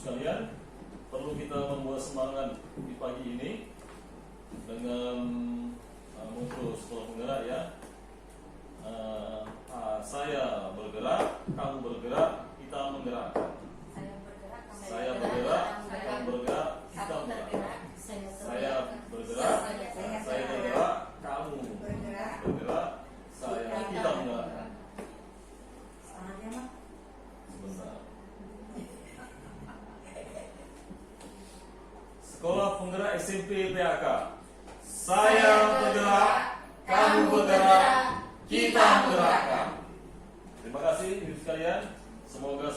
sekalian, perlu kita membuat semangat di pagi ini dengan motto sekolah penggerak ya. Saya bergerak, kamu bergerak, kita menggerakkan. Saya bergerak, kamu bergerak, kita menggerakkan. Saya bergerak, kamu bergerak, kita menggerakkan. Sebentar. Sekolah Penggerak SMP PAK. Saya bergerak, kamu bergerak, kita menggerakkan. Terima kasih ibu sekalian. Semoga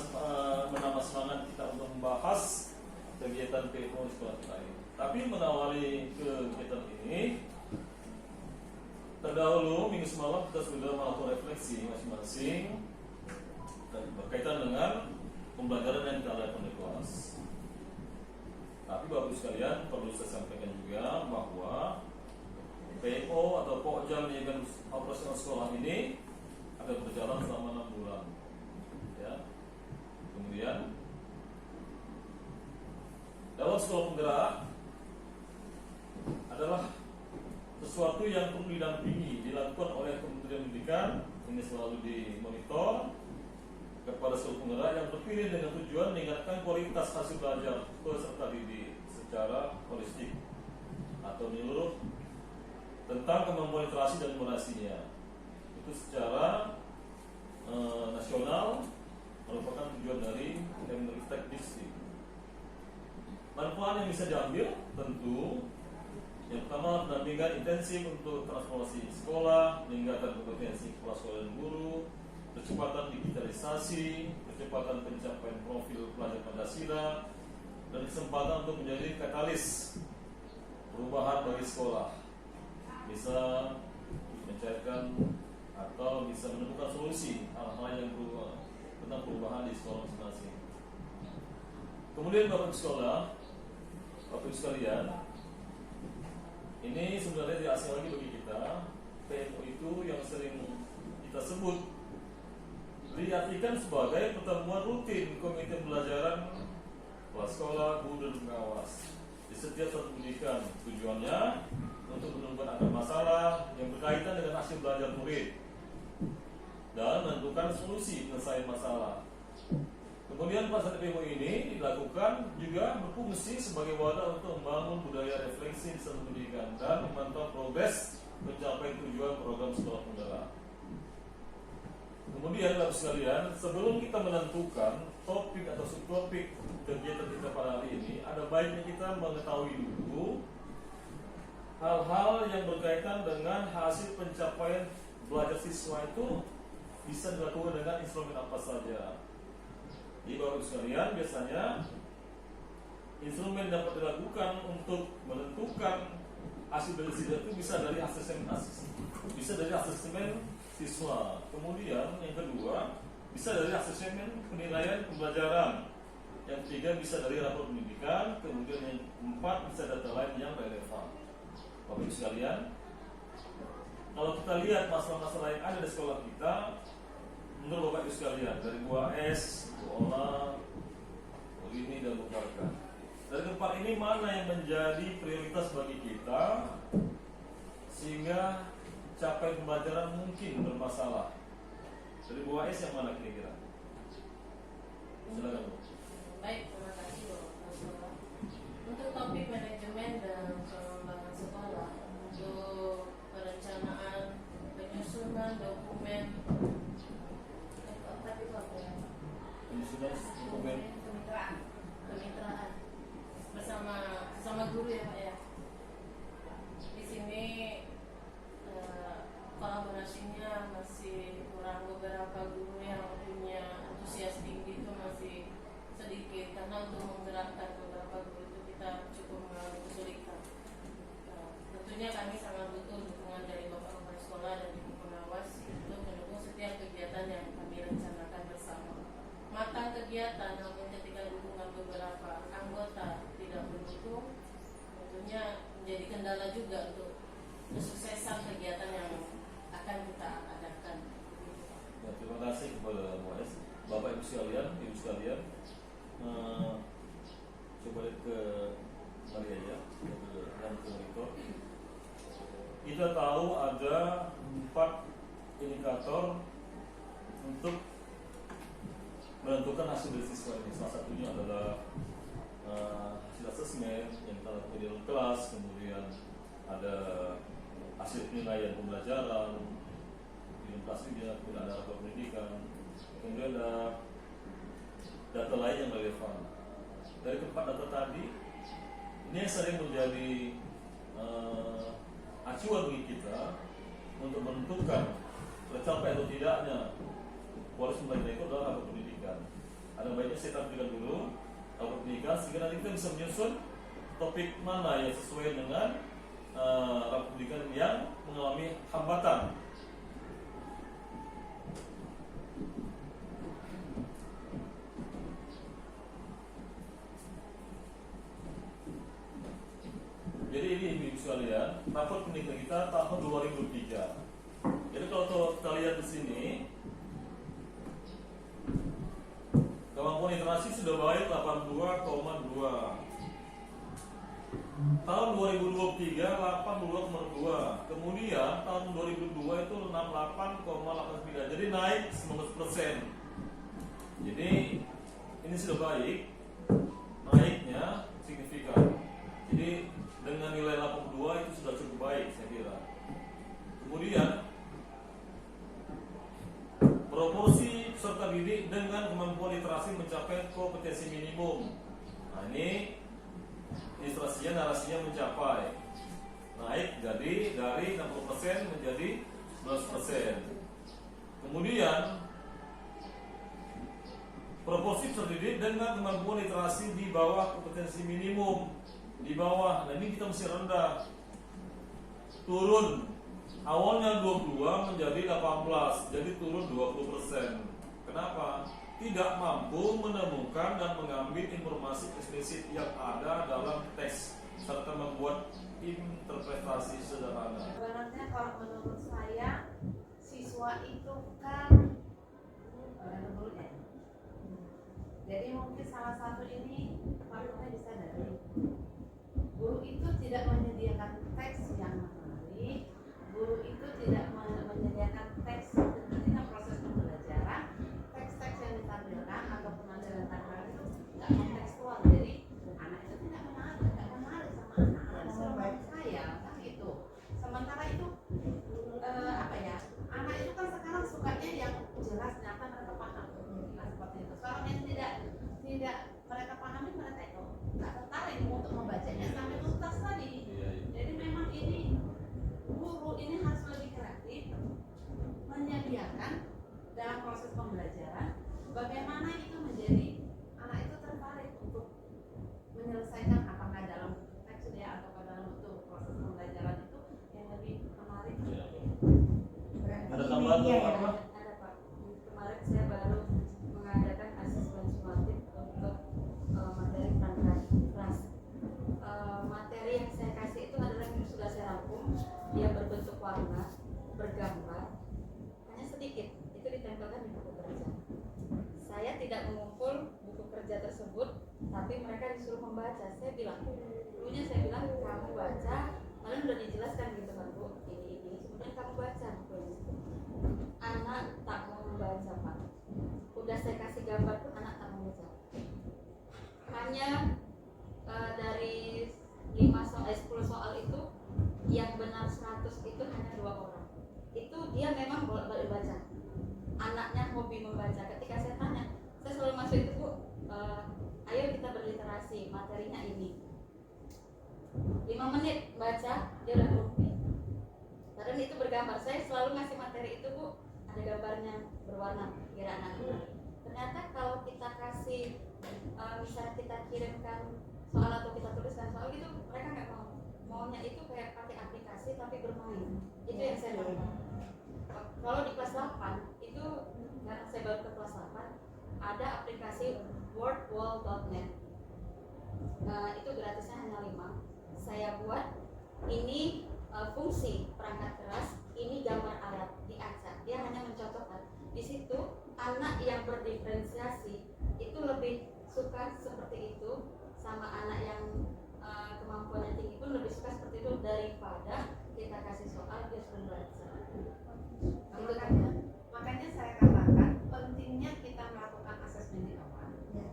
menambah semangat kita untuk membahas kegiatan PMO di sekolah kita ini. Tapi mengawali kegiatan ini, terdahulu minggu semalam kita sudah melakukan refleksi masing-masing berkaitan dengan pembelajaran yang kita lakukan di kelas. Tapi Bapak sekalian perlu saya sampaikan juga bahwa PMO atau Pokja Pendidikan Operasional Sekolah ini akan berjalan selama 6 bulan. Ya. Kemudian dalam sekolah penggerak adalah sesuatu yang perlu didampingi, dilakukan oleh Kementerian Pendidikan, ini selalu dimonitor kepada sekolah penggerak yang terpilih dengan tujuan meningkatkan kualitas hasil belajar peserta didik secara holistik atau menyeluruh tentang kemampuan literasi dan numerasinya. Itu secara nasional merupakan tujuan dari Kemdikbud Dikti. Manfaat yang bisa diambil tentu yang pertama, pendampingan intensif untuk transformasi sekolah, meningkatkan kompetensi kepala sekolah dan guru, percepatan digitalisasi, percepatan pencapaian profil pelajar Pancasila, dan kesempatan untuk menjadi katalis perubahan bagi sekolah, bisa mencairkan atau bisa menemukan solusi hal-hal yang berubah tentang perubahan di sekolah masing-masing. Kemudian Bapak sekolah, Bapak sekalian, ini sebenarnya tidak asing lagi bagi kita. PMO itu yang sering kita sebut diartikan sebagai pertemuan rutin komite pembelajaran kepala sekolah, guru dan pengawas di setiap satu pendidikan. Tujuannya untuk menemukan akar masalah yang berkaitan dengan hasil belajar murid dan menentukan solusi penyelesaian masalah. Kemudian pada saat PMO ini dilakukan juga berfungsi sebagai wadah untuk membangun budaya refleksi di satu pendidikan dan memantau progres mencapai tujuan program sekolah penggerak. Kemudian Bapak sekalian, sebelum kita menentukan topik atau subtopik kegiatan kita pada hari ini, ada baiknya kita mengetahui dulu hal-hal yang berkaitan dengan hasil pencapaian belajar siswa itu bisa dilakukan dengan instrumen apa saja. Di Bapak sekalian, biasanya instrumen dapat dilakukan untuk menentukan hasil belajar siswa itu bisa dari asesmen siswa. Kemudian yang kedua bisa dari asesmen penilaian pembelajaran. Yang ketiga bisa dari rapor pendidikan. Kemudian yang keempat bisa data lain yang relevan. Bapak sekalian, kalau kita lihat masalah-masalah yang ada di sekolah kita, menurut Bapak Ibu sekalian, dari Bu AS, Bu Ola, Bu Rini dan Bu Karka, dari keempat ini mana yang menjadi prioritas bagi kita sehingga capaian pembelajaran mungkin bermasalah? Dari Bu AS yang mana kira-kira? Silakan Bu. Baik, terima kasih Bapak. Untuk topik manajemen dan pengembangan sekolah, untuk perencanaan, penyusunan dokumen, penyusunan dokumen kemitraan bersama guru ya Pak ya. Di sini kolaborasinya masih kurang, beberapa guru yang punya antusias tinggi itu masih sedikit, karena untuk menggerakkan beberapa guru itu kita cukup mengalami kesulitan. Tentunya kami sangat butuh dukungan dari Bapak Kepala Sekolah dan Ibu Pengawas untuk mendukung setiap kegiatan yang kami rencanakan bersama. Matang kegiatan, namun ketika dukungan beberapa anggota tidak mendukung, tentunya menjadi kendala juga untuk kesuksesan kegiatan yang akan kita adakan. Ya, terima kasih kepada Bu AS. Bapak Ibu sekalian, coba lihat ke Maria ya, ke dalam monitor. Kita tahu ada 4 indikator untuk menentukan hasil dari siswa ini. Salah satunya adalah hasil asesmen yang kita lakukan di dalam kelas, kemudian ada hasil penilaian pembelajaran di dalam kelas ini, kemudian ada rapor pendidikan, kemudian ada data lain yang relevan. Dari keempat data tadi, ini yang sering menjadi acuan bagi kita untuk menentukan tercapai atau tidaknya kualitas pembelajaran itu adalah rapor pendidikan. Ada baiknya saya tampilkan dulu rapor pendidikan sehingga nanti kita bisa menyusun topik mana yang sesuai dengan rapor pendidikan yang mengalami hambatan. Jadi ini ibu sekalian, rapor pendidikan kita tahun 2003. Jadi kalau kita lihat di sini, kemampuan literasi sudah baik 82,2. Tahun 2023 82,2. Kemudian tahun 2002 itu 68,83. Jadi naik 19%. Jadi ini sudah baik, naiknya signifikan. Jadi dengan nilai 82 itu sudah cukup baik saya kira. Kemudian proporsi peserta didik dengan kemampuan literasi mencapai kompetensi minimum. Nah ini ilustrasinya, narasinya mencapai naik jadi dari 60% menjadi 11%. Kemudian proporsi peserta didik dengan kemampuan literasi di bawah kompetensi minimum, di bawah. Nah ini kita mesti rendah, turun. Awalnya 22 menjadi 18, jadi turun 20%. Kenapa? Tidak mampu menemukan dan mengambil informasi eksplisit yang ada dalam teks serta membuat interpretasi sederhana. Sebenarnya kalau menurut saya siswa itu kan dulu ya. Jadi mungkin salah satu ini faktornya bisa dari guru itu tidak menyediakan teks yang menarik. Guru itu tidak menyediakan teks ketika proses pembelajaran, teks-teks yang ditampilkan ataupun ada yang ditampilkan itu tidak kontekstual. Jadi anak itu tidak menarik sama anak suruh saya kan itu. Sementara itu apa ya, anak itu kan sekarang sukanya yang jelas, nyata, mereka paham. Nah seperti itu. Kalau yang tidak mereka pahami, mereka itu nggak tertarik untuk membacanya sampai tuntas tadi. Jadi memang ini guru ini harus lebih kreatif menyediakan dalam proses pembelajaran bagaimana itu menjadi anak itu tertarik untuk menyelesaikan apakah dalam teks dia atau dalam bentuk proses pembelajaran itu yang lebih menarik. Ada tambahan apa? Ada Pak. Kemarin saya baru mengadakan asesmen sumatif untuk materi perangkat kelas. Materi yang saya kasih itu adalah yang sudah saya rangkum. Dia berbentuk warna, bergambar, hanya sedikit. Itu ditempelkan di buku kerja. Saya tidak mengumpul buku kerja tersebut, tapi mereka disuruh membaca. Saya bilang, dulunya saya bilang kamu baca, malah sudah dijelaskan gitu kan Bu, ini, kemudian kamu baca bukunya. Anak tak mau membaca Pak. Udah saya kasih gambar pun anak tak mau membaca. Hanya dari 10 soal itu yang benar 100 itu hanya 2 orang. Itu dia memang bolak-balik baca. Anaknya hobi membaca. Ketika saya tanya, saya selalu masuk itu Bu, ayo kita berliterasi, materinya ini. 5 menit baca, dia udah hobi. Karena itu bergambar. Saya selalu ngasih materi itu Bu, ada gambarnya berwarna kira anak. Ternyata kalau kita kasih, misalnya kita kirimkan soal atau kita tuliskan soal gitu, mereka nggak mau. Maunya itu kayak pakai aplikasi tapi bermain. Itu yang saya lakukan. Kalau di kelas 8 itu, karena saya baru ke kelas 8, ada aplikasi wordwall.net. Itu gratisnya hanya 5. Saya buat ini fungsi perangkat keras, ini gambar alat diacak. Dia hanya mencocokkan. Di situ anak yang berdiferensiasi itu lebih suka seperti itu. sama anak yang kemampuannya tinggi pun lebih suka seperti itu daripada kita kasih soal dia sudah belajar. Makanya saya katakan pentingnya kita melakukan asesmen di awal. Ya.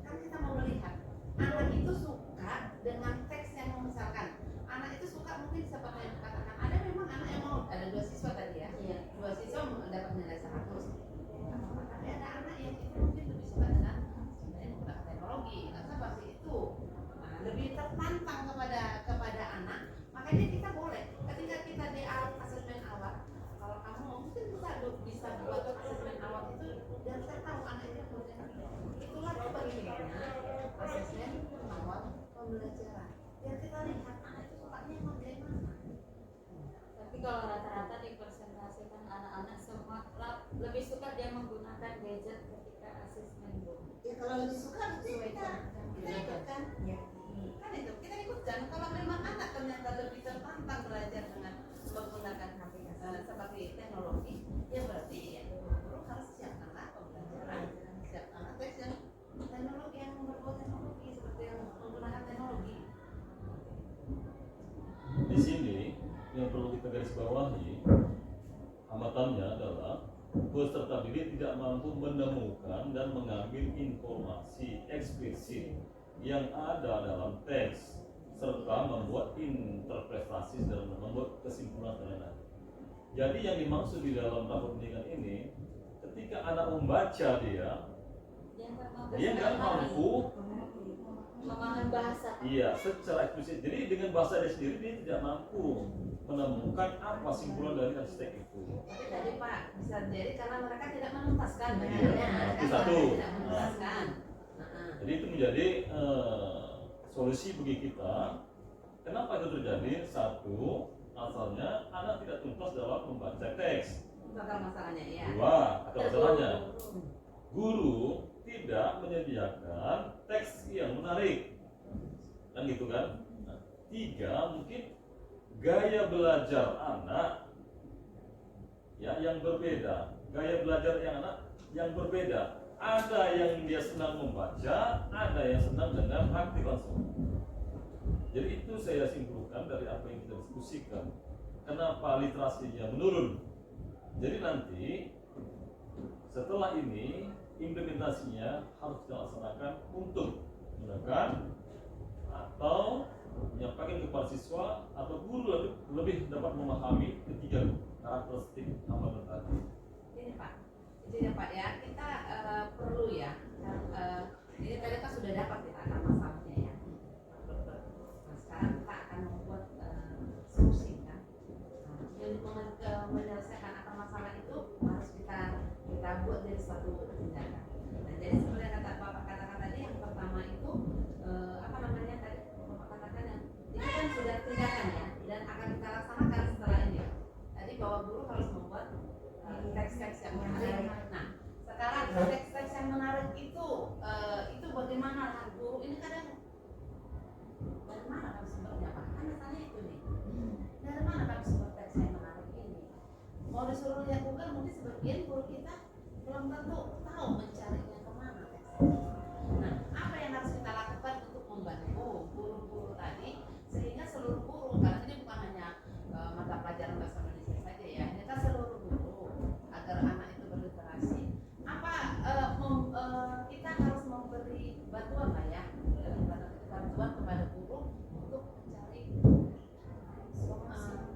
Kan kita mau melihat anak itu suka dengan teks yang misalkan anak itu suka mungkin seperti yang dikatakan ada memang anak yang mau ada 2 siswa tadi ya. Iya. 2 siswa dapat nilai 100. Tapi ada anak yang itu mungkin lebih suka dengan sebenarnya menggunakan teknologi atau seperti itu. Nah, lebih tertantang kepada anak. Makanya kita boleh ketika kita di asesmen awal, kalau kamu mungkin bisa buat asesmen awal itu dan saya tahu anak itu punya itulah pentingnya asesmen awal pembelajaran. Biar kita lihat anak itu sukanya emang dari mana. Tapi kalau rata-rata dipresentasikan anak-anak semua lebih suka dia menggunakan gadget ketika asesmen, Bu. Ya kalau lebih suka itu kita ikutkan. Ya. Kan itu kita ikutkan. Kalau memang anak ternyata lebih tertantang belajar dengan menggunakan seperti teknologi, ya berarti ya guru harus siapkanlah pembelajaran, siapkanlah teks yang teknologi yang berbau teknologi seperti yang menggunakan teknologi. Di sini yang perlu kita garis bawahi hamatannya adalah peserta didik tidak mampu menemukan dan mengambil informasi eksplisit yang ada dalam teks serta membuat interpretasi dan membuat kesimpulan terhadap. Jadi yang dimaksud di dalam rapor pendidikan ini, ketika anak membaca dia nggak mampu memahami bahasa. iya secara eksplisit. Jadi dengan bahasa dia sendiri dia tidak mampu menemukan apa simpulan dari teks itu. Tapi tadi Pak bisa jadi karena mereka tidak menuntaskan Itu satu. tidak menuntaskan. Jadi itu menjadi solusi bagi kita. Kenapa itu terjadi? Satu, asalnya anak tidak tuntas dalam membaca teks. Bakal masalahnya ya. Dua, atau masalahnya guru tidak menyediakan teks yang menarik, kan gitu kan? Nah, tiga, mungkin gaya belajar anak ya yang berbeda, gaya belajar anak yang berbeda. Ada yang dia senang membaca, ada yang senang dengan aktif langsung. Jadi itu saya simpulkan dari apa yang kita diskusikan. Kenapa literasinya menurun? Jadi nanti setelah ini implementasinya harus kita laksanakan untuk menekan atau menyampaikan kepada siswa atau guru lebih dapat memahami ketiga karakteristik hambatan tadi. Ini Pak, jadi Pak ya kita perlu ya. Ini tadi kan sudah dapat kita akar masalahnya ya. Nah sekarang kita akan membuat solusi kan. Yang menyelesaikan akar masalah itu harus kita buat dari suatu tindakan. Nah jadi seperti yang Bapak katakan tadi, yang pertama itu apa namanya tadi Bapak katakan yang itu kan sudah tindakan ya dan akan kita laksanakan setelah ini. Tadi bahwa guru harus membuat teks-teks yang menarik. Nah sekarang teks-teks yang menarik itu bagaimana guru ini kadang dari mana kan sumbernya Pak? Kan misalnya itu nih dari mana kan sumber teks yang menarik ini? Mau disuruh lihat Google mungkin sebagian guru kita belum tentu tahu mencarinya kemana teksnya. Nah apa yang harus kita lakukan untuk membantu guru-guru tadi sehingga seluruh guru, karena ini bukan hanya mata pelajaran bahasa Indonesia saja ya, ini kan seluruh guru agar anak itu berliterasi. Apa kita harus memberi bantuan lah ya, bantuan kepada guru untuk mencari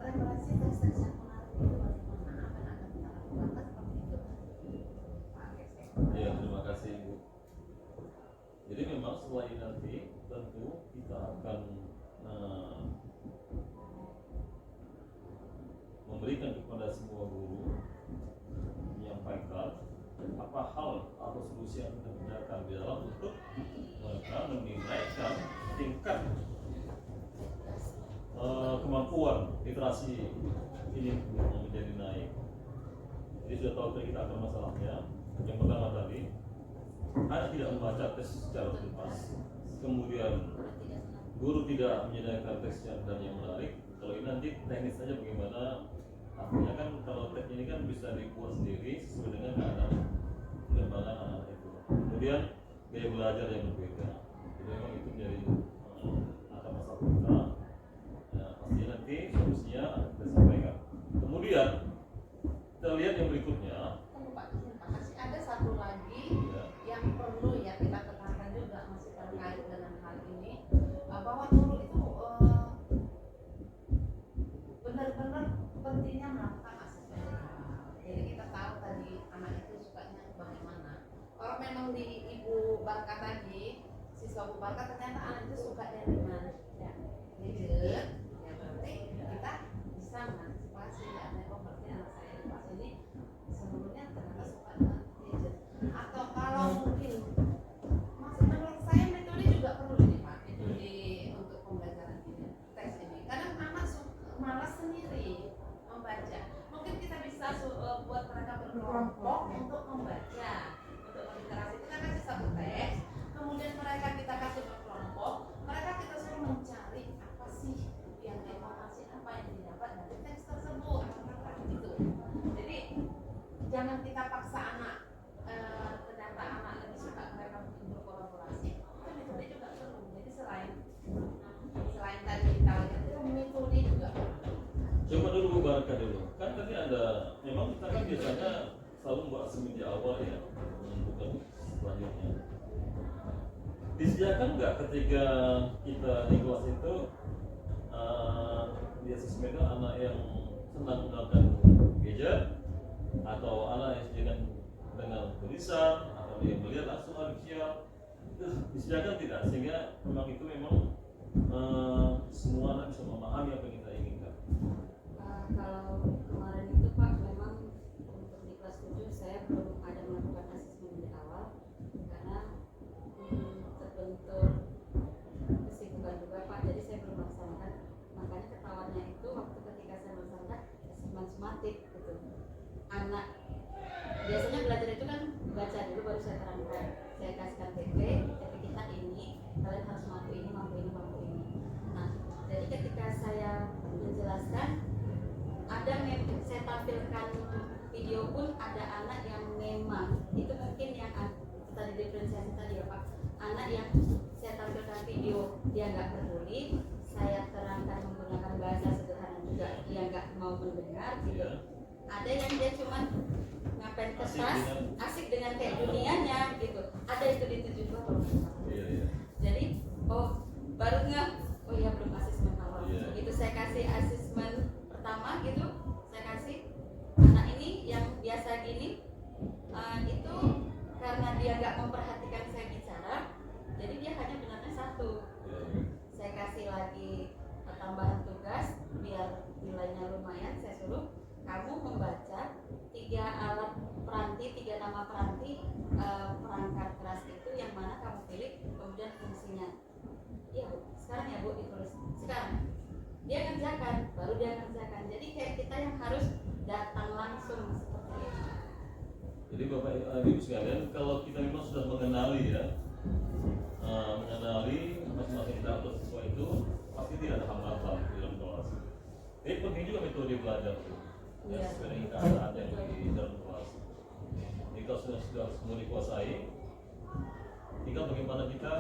referensi teks-teks yang menarik itu bagaimana, apa yang akan kita lakukan seperti itu. Ya, terima kasih Ibu. Jadi memang setelah ini nanti tentu kita akan memberikan kepada semua guru menyampaikan apa hal atau solusi yang kita kerjakan di dalam untuk mereka meningkatkan tingkat kemampuan literasi ini menjadi naik. Jadi sudah tahu tadi kita akan masalahnya. Yang pertama tadi, anak tidak membaca teks secara bebas. Kemudian guru tidak menyediakan teks dan yang menarik. Kalau ini nanti teknis saja bagaimana. Artinya kan kalau teks ini kan bisa dibuat sendiri sesuai dengan keadaan perkembangan anak itu. Kemudian gaya belajar yang berbeda. Jadi memang itu memang di Ibu Barka tadi, siswa Bu Barka ternyata anak itu suka dengan gadget, ya berarti kita bisa mengantisipasi ya, berarti anak saya di kelas ini seluruhnya ternyata suka dengan gadget. Atau kalau mungkin masih menurut saya metode juga perlu ini Pak, metode untuk pembelajaran ini, teks ini. Kadang anak malas sendiri membaca. Mungkin kita bisa buat mereka berkelompok untuk membaca, untuk literasi. Kita kasih satu teks, kemudian mereka kita kasih berkelompok, mereka kita suruh mencari apa sih yang informasi apa yang didapat dari teks tersebut, gitu. Jadi jangan kita paksa anak, ternyata anak lebih suka mereka berkolaborasi, itu metode juga perlu. Jadi selain tadi kita lihat itu metode juga perlu. Coba dulu Bu Barka dulu. Kan tadi ada, memang kita kan biasanya selalu buat asesmen di awal ya, menentukan selanjutnya. Disediakan nggak ketika kita di kelas itu di asesmen itu anak yang senang menggunakan gadget atau anak yang disediakan dengan tulisan atau dia melihat langsung visual, itu disediakan tidak, sehingga memang itu semua anak bisa memahami apa yang kita inginkan. Kalau kemarin itu Pak, memang untuk di kelas 7 saya belum ada melakukan asesmen di awal karena terbentur kesibukan juga Pak, jadi saya belum melaksanakan. Makanya ketahuannya itu waktu ketika saya melaksanakan asesmen sumatif gitu. Anak biasanya belajar itu kan baca dulu baru saya terangkan. Saya kasihkan TP kita ini, kalian harus mampu ini, mampu ini, mampu ini. Nah, jadi ketika saya menjelaskan, ada saya tampilkan video pun ada anak yang memang itu mungkin yang tadi diferensiasi tadi ya Pak, anak yang saya tampilkan video dia nggak peduli, saya terangkan menggunakan bahasa sederhana juga dia nggak mau mendengar gitu. Ada yang dia cuman ngapain kertas asik dengan kayak dunianya gitu, ada itu di 7 kalau jadi baru nggak, oh iya belum asesmen awal gitu. Saya kasih asesmen pertama gitu, saya kasih anak ini yang biasa gini itu karena dia nggak memperhatikan saya bicara, jadi dia hanya benarnya 1. Saya kasih lagi tambahan tugas biar nilainya lumayan, saya suruh kamu membaca 3 alat peranti, 3 nama peranti perangkat keras itu yang mana kamu pilih, kemudian fungsinya. Iya Bu, sekarang ya Bu ditulis sekarang. Dia kerjakan, baru dia kerjakan. Jadi kayak kita yang harus datang langsung seperti itu. Jadi Bapak Ibu sekalian, kalau kita memang sudah mengenali ya, mengenali masing-masing data siswa itu, pasti tidak ada hambatan dalam kelas. Jadi penting juga metode belajar itu, ya, sesuai dengan keadaan yang di dalam kelas. Jadi kalau sudah semua dikuasai, tinggal bagaimana kita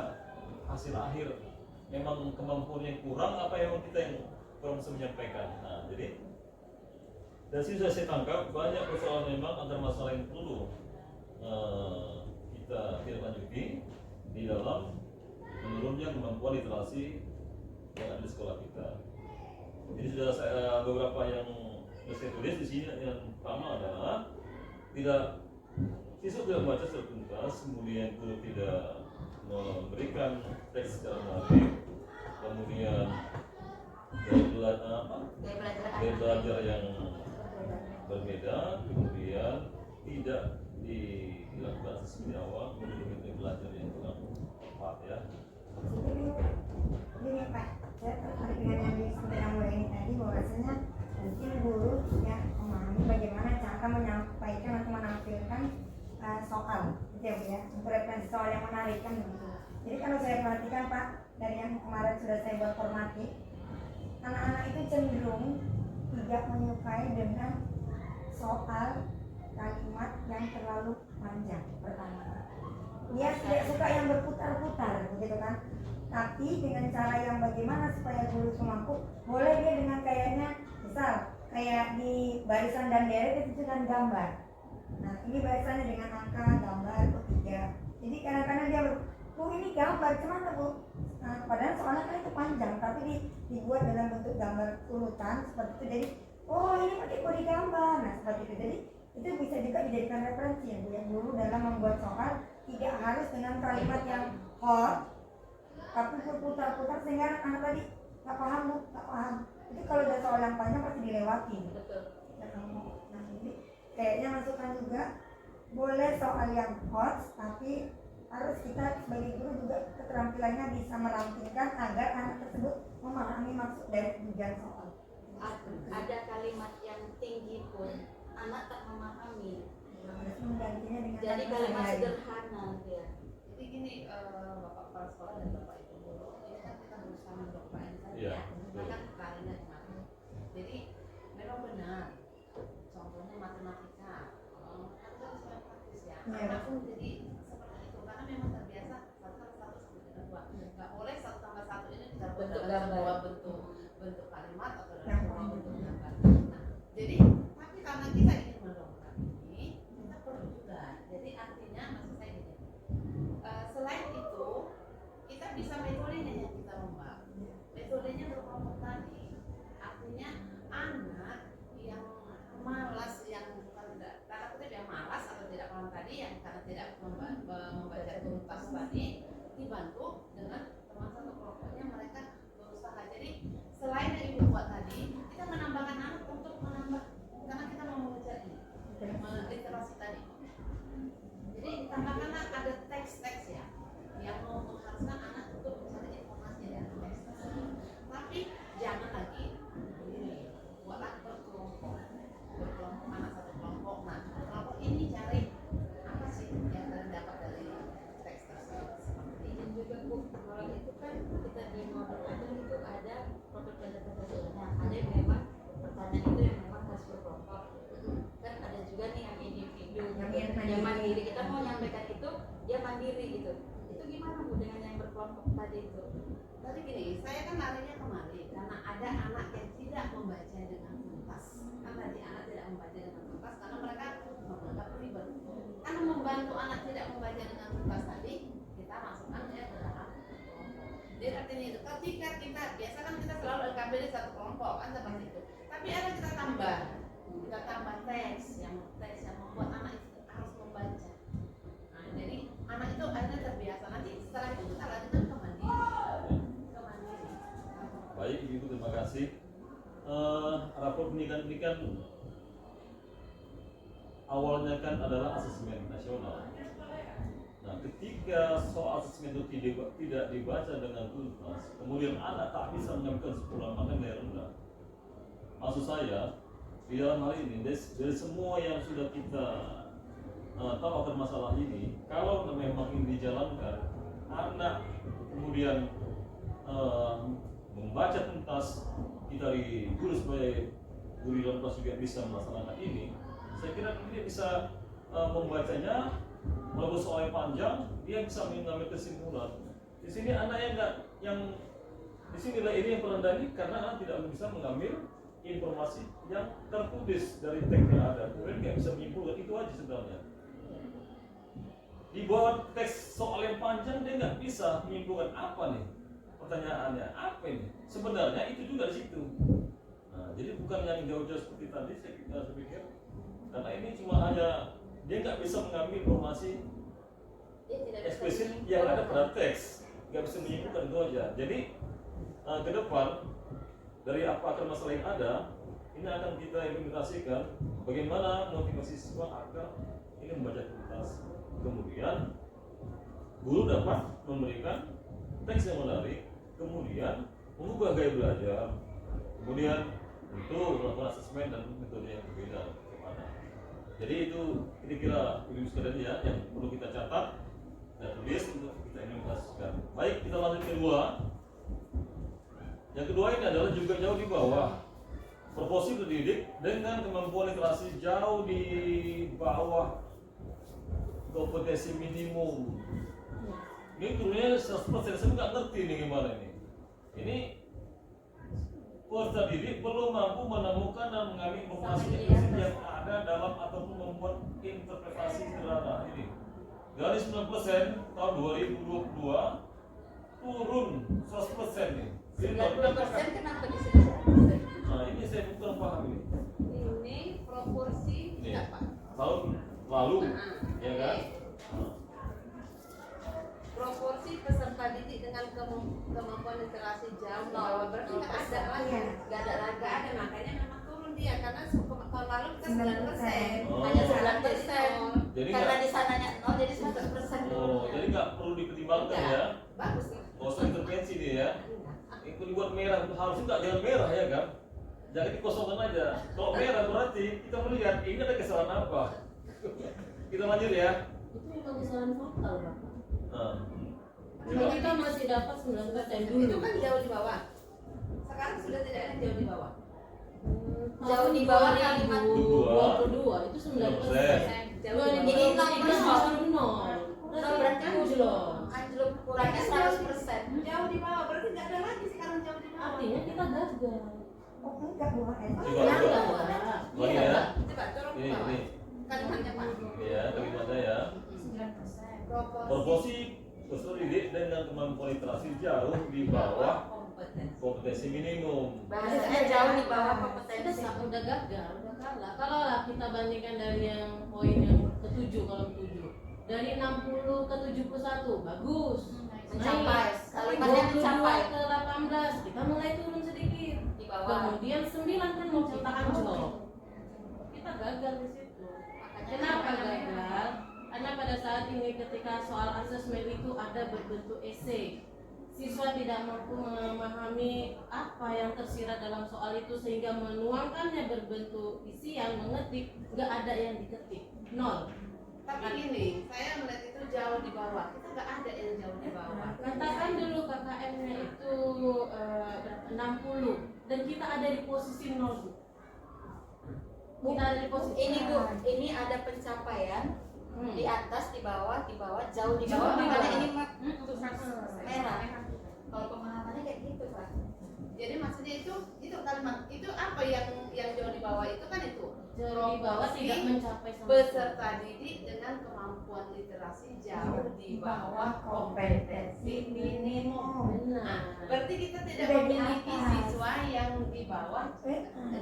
hasil akhir. Memang kemampuan yang kurang, apa yang kita yang kurang bisa menyampaikan. Nah, jadi dari sini sudah saya tangkap banyak persoalan memang antar masalah yang perlu kita tidak lanjuti di dalam menurunnya kemampuan literasi yang ada di sekolah kita. Jadi sudah saya beberapa yang sudah saya tulis di sini. Yang pertama adalah siswa tidak membaca secara tuntas, kemudian guru tidak memberikan teks secara menarik, kemudian gaya belajar yang berbeda, kemudian tidak dilakukan asesmen di awal, kemudian metode belajar yang kurang tepat ya. Ini Pak, saya tertarik dengan yang disampaikan oleh ini tadi, bahwasanya mungkin guru ya memahami bagaimana cara menyampaikan atau menampilkan soal, gitu ya Bu ya, untuk referensi soal yang menarik kan begitu. Jadi kalau saya perhatikan Pak, dari yang kemarin sudah saya buat formatif, anak-anak itu cenderung tidak menyukai dengan soal kalimat yang terlalu panjang. Pertama, dia tidak suka yang berputar-putar, begitu kan? Tapi dengan cara yang bagaimana supaya guru mampu, boleh dia dengan kayaknya, misal kayak di barisan dan deret itu dengan gambar. Nah, ini barisannya dengan angka, gambar, ketiga. Jadi kadang-kadang dia ini gambar, cuman Bu. Nah, padahal soalnya kan itu panjang, tapi dibuat dalam bentuk gambar urutan seperti itu. Jadi, oh ini pakai kode gambar. Nah, seperti itu. Jadi itu bisa juga dijadikan referensi ya Bu, ya, guru dalam membuat soal tidak harus dengan kalimat yang hot, tapi berputar-putar sehingga anak tadi nggak paham, Bu, nggak paham. Itu kalau udah soal yang panjang pasti dilewati. Betul. Nah, jadi kayaknya masukan juga boleh soal yang hot, tapi harus kita sebagai guru juga keterampilannya bisa merampingkan agar anak tersebut memahami maksud dari ujian soal. Ada kalimat yang tinggi pun anak tak memahami. Harus menggantinya dengan Jadi kalimat lain. sederhana ya. Jadi gini, Bapak Kepala Sekolah dan Bapak Ibu Guru, ini kan kita berusaha mendokterin saja Iya, ya. betul. Kita kan kalinya kemarin. Jadi memang benar. Contohnya matematika, kan kita sudah praktis ya. Iya. Anak pun jadi seperti itu karena memang terbiasa satu sama dua. Nggak boleh 1 tambah 1 ini dicampur Bentuk dalam gambar. sebuah bentuk kalimat atau dalam Yang sebuah lain. bentuk gambar. Nah, jadi tapi karena kita ingin mendongkrak ini, kita perlu juga. Jadi artinya maksud saya gini. Selain itu, kita bisa metodenya yang kita rombak. Metodenya berkelompok tadi. Artinya anak yang malas, yang bukan tanda kutip yang malas atau tidak paham tadi, yang karena tidak membaca tuntas tadi, dibantu dengan teman satu kelompoknya mereka berusaha. Jadi selain yang ibu buat tadi, kita menambahkan anak untuk menambah karena kita mau mengejar ini literasi tadi. Jadi ditambahkan ada teks-teks ya yang mengharuskan anak untuk mencari informasi dari teks tersebut. Tapi jangan lagi ini buatlah berkelompok anak satu kelompok. Nah kelompok ini cari apa sih yang terdapat dari teks tersebut seperti Dan juga Bu, kalau itu kan kita di model aja itu ada produk belajar tertentu. Nah, ada yang memang pertanyaan itu yang memang harus berkelompok. Kan ada juga nih yang individu, yang mandiri. Kita mau nyampaikan itu, dia mandiri gitu. Itu gimana Bu dengan yang berkelompok tadi itu? Tadi gini, saya kan larinya kemari karena ada anak yang tidak membaca dengan tuntas. Kan tadi anak tidak membaca dengan tuntas karena mereka menganggap ribet. Karena membantu anak tidak membaca dengan tuntas tadi, kita masukkan dia ke dalam kelompok. Jadi artinya itu, ketika kita biasa kan kita selalu LKB di satu kelompok kan seperti itu. Tapi ada kita tambah teks yang membuat anak itu harus membaca. Nah, jadi anak itu akhirnya terbiasa. Nanti setelah itu kita lanjutkan ke mandiri. Baik, Ibu, terima kasih. Rapor pendidikan ini kan awalnya kan adalah asesmen nasional. Nah, ketika soal asesmen itu tidak dibaca dengan tuntas, kemudian anak tak bisa menyampaikan 10, maka nilai rendah. Maksud saya, di dalam hal ini dari semua yang sudah kita tahu akan masalah ini, kalau memang ini dijalankan, anak kemudian membaca tuntas, kita di guru sebagai guru dalam kelas juga bisa melaksanakan ini. Saya kira dia bisa membacanya, walaupun soalnya panjang, dia bisa mengambil kesimpulan. Di sini anak yang di sini nilai ini yang terendah ini karena anak tidak bisa mengambil informasi yang tertulis dari teks yang ada, kemudian nggak bisa menyimpulkan. Itu aja sebenarnya. Di bawah teks soal yang panjang dia nggak bisa menyimpulkan apa nih pertanyaannya, apa ini sebenarnya, itu juga di situ. Nah, jadi bukan yang jauh-jauh seperti tadi saya pikir, karena ini cuma hanya dia nggak bisa mengambil informasi Dia tidak bisa eksplisit yang ada pada teks, nggak bisa menyimpulkan, itu aja. Jadi ke depan dari apa akar masalah yang ada, ini akan kita implementasikan bagaimana motivasi siswa agar ini membaca tuntas. Kemudian guru dapat memberikan teks yang menarik, kemudian mengubah gaya belajar, kemudian untuk melakukan asesmen dan metode yang berbeda bagaimana. Jadi itu kira-kira ilmu sekalian ya yang perlu kita catat dan tulis untuk kita implementasikan. Baik, kita lanjut kedua. Yang kedua ini adalah juga jauh di bawah proporsi pendidik dengan kemampuan literasi jauh di bawah kompetensi minimum. Ini turunnya 100%, saya nggak ngerti ini gimana ini. Ini peserta didik belum mampu menemukan dan mengambil informasi eksplisit yang ada dalam ataupun membuat interpretasi sederhana. Ini dari 9% tahun 2022 turun 100% nih. 90% kenapa di sini? Nah, ini saya kurang paham ini. Ini proporsi Ini berapa? tahun lalu, ya kan? proporsi peserta didik dengan kemampuan literasi jauh di bawah berarti nggak ada lagi, Iya. nggak ada, makanya memang turun dia karena tahun lalu kita 9%, Oh. hanya 9%. Jadi Karena nggak, di sananya nol jadi 100%. oh, jadi nggak perlu dipertimbangkan ya. Bagus nih. Nggak usah intervensi dia ya. Itu dibuat merah, harusnya nggak jangan merah ya kan? Jangan dikosongkan aja. Kalau merah berarti kita melihat ini ada kesalahan apa. Kita lanjut ya. Itu memang kesalahan fatal, Pak. Nah. Kalau kita masih dapat 9% dulu. Itu kan jauh di bawah. Sekarang sudah tidak ada jauh di bawah. Jauh di bawah kalimat 22 itu 9%. Jauh Dua di ribu Jadi dua puluh tiga justru nol. Nol berarti anjlok. anjlok kurangnya 100%. jauh di bawah berarti nggak ada lagi sekarang jauh di bawah. Artinya kita gagal. Oh enggak Bu HS. Coba, Iya, coba. enggak. Balik ya. Coba dorong ke Ini, bawah. ini. Kalimatnya Pak. Ya, bagaimana ya? 9%. Proporsi peserta didik dengan kemampuan literasi jauh di bawah kompetensi. kompetensi minimum. Bahasanya jauh di bawah Kita kompetensi. udah gagal, udah kalah. Kalau lah kita bandingkan dari yang poin yang ke-7 kolom 7. Dari 60 ke 71 bagus. Mencapai. Kalimatnya 22 mencapai. ke 18 kita mulai turun sedikit. Di bawah. Kemudian 9 kan mau kita anjlok. Kita gagal di situ. Kenapa gagal? Karena pada saat ini ketika soal asesmen itu ada berbentuk esai, siswa tidak mampu memahami apa yang tersirat dalam soal itu sehingga menuangkannya berbentuk isian, mengetik, nggak ada yang diketik, nol. Tapi gini, saya melihat itu jauh di bawah. Kita nggak ada yang jauh di bawah. Katakan dulu KKM-nya itu 60 dan kita ada di posisi 0, Bu. Kita ada di posisi Ini Bu, ini ada pencapaian di atas, di bawah, jauh di Jauh bawah. di Makanya bawah. ini merah. Kalau pemahamannya kayak gitu Pak. Jadi maksudnya itu kalimat itu apa yang jauh di bawah itu kan itu jauh di bawah tidak mencapai sama peserta didik dengan kemampuan literasi jauh di bawah kompetensi minimum. Nah, berarti kita tidak Sudah di memiliki atas. siswa yang di bawah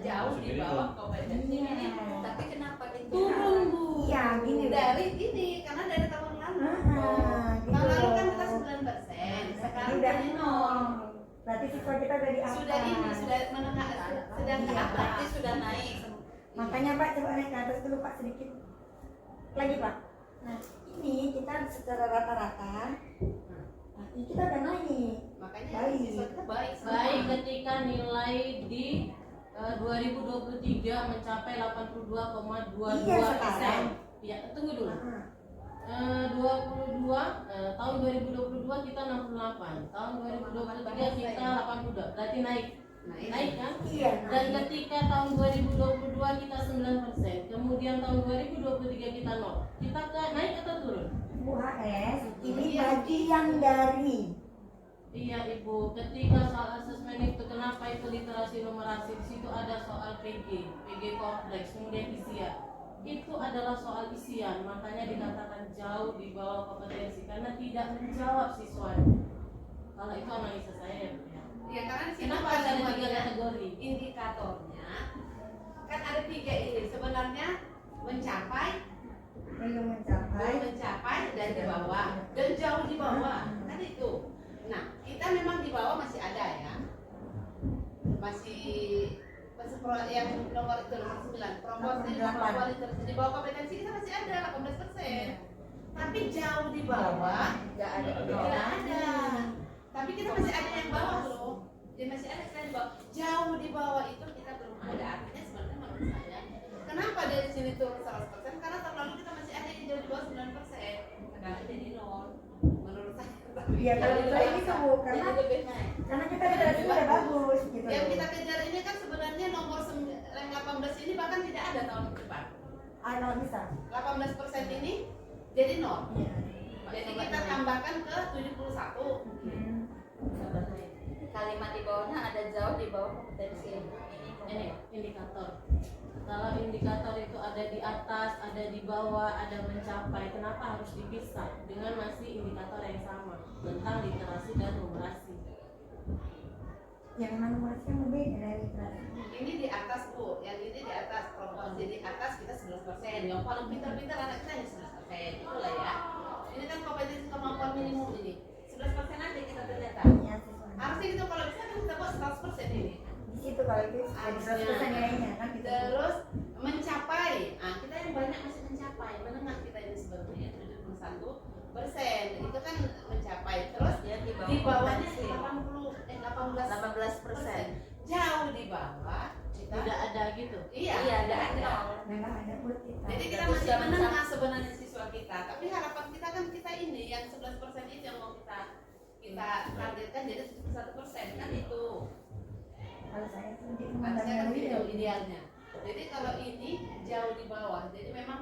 jauh di bawah kompetensi minimum. Tapi kenapa itu? turun, Bu. Iya gini Bu. Dari ini karena dari tahun lalu. Gitu. Tahun lalu kan kita 9%, sekarang Udah jadi 0. Berarti siswa kita udah di atas. Sudah ini sudah menengah sedang ke Iya. atas. Berarti sudah naik. Makanya Pak coba naik ke atas dulu Pak sedikit. Lagi Pak. Nah ini kita secara rata-rata. Nah, ini kita udah naik. Makanya Baik. siswa kita baik. Baik ketika nilai di 2023 mencapai 82,22%. Iya, sekarang. Ya, tunggu dulu. Nah, 22 tahun 2022 kita 68, tahun 2023 kita 82, berarti naik kan? iya. Dan ketika tahun 2022 kita 9%, kemudian tahun 2023 kita 0. Kita naik atau turun? Bu HS, ini bagian dari Iya Ibu, ketika soal asesmen itu kenapa itu literasi numerasi, di situ ada soal PG kompleks, kemudian isian. Itu adalah soal isian, makanya dikatakan jauh di bawah kompetensi karena tidak menjawab siswanya. Kalau itu analisa saya ya Bu ya. Ya karena di situ Kenapa ada ada 3 bagian kategori? indikatornya kan ada 3 ini sebenarnya mencapai, belum mencapai. dan di bawah dan jauh di bawah kan itu. Nah kita memang di bawah masih ada ya, masih yang nomor itu nomor 9 proporsi kemampuan literasi di bawah kompetensi kita masih ada 18%. Tapi jauh di bawah Nggak ada. tidak ada. Tapi kita masih ada yang bawah loh. Jadi masih ada kita di bawah. Jauh di bawah itu kita belum ada. Artinya sebenarnya menurut saya, kenapa dari sini turun 100%? Karena tahun lalu kita masih ada yang jauh di bawah 9%. Sekarang jadi 0. Menurut saya. Iya kalau saya gitu Bu, karena Jadi lebih naik. kita literasi udah bagus gitu. Yang kita kejar ini kan sebenarnya nomor yang 18 ini bahkan tidak ada tahun depan. Kalau bisa. 18% ini jadi 0. Iya. Jadi kita tambahkan ke 71. Kalimat di bawahnya ada jauh di bawah kompetensi. Ini indikator. Kalau indikator itu ada di atas, ada di bawah, ada mencapai, kenapa harus dipisah dengan masih indikator yang sama tentang literasi dan numerasi? Yang mana numerasi yang berbeda dari literasi. Ini di atas Bu, yang ini di atas proporsi di atas kita 11%. Yang paling pintar-pintar anak kita hanya 11%. Itulah ya. Ini kan kompetensi kemampuan minimum ini. 11% aja kita ternyata. Ya, siswa. Harusnya gitu kalau bisa kan kita buat 100% ini. Di situ kalau itu jadi 100% nilainya kan gitu. Terus mencapai, kita yang banyak masih mencapai, menengah kita ini sebenarnya 71%, itu kan mencapai. Terus Ya, di bawahnya 18%. jauh di bawah kita. Tidak ada gitu. Iya, tidak ada. Memang ada buat kita. Jadi kita Berarti masih sudah menengah sebenarnya siswa kita, tapi harapan kita kan kita ini yang 11% itu yang mau kita targetkan jadi 71% kan itu. Kalau saya sendiri Harusnya kan memandangnya itu idealnya. Jadi kalau ini jauh di bawah, jadi memang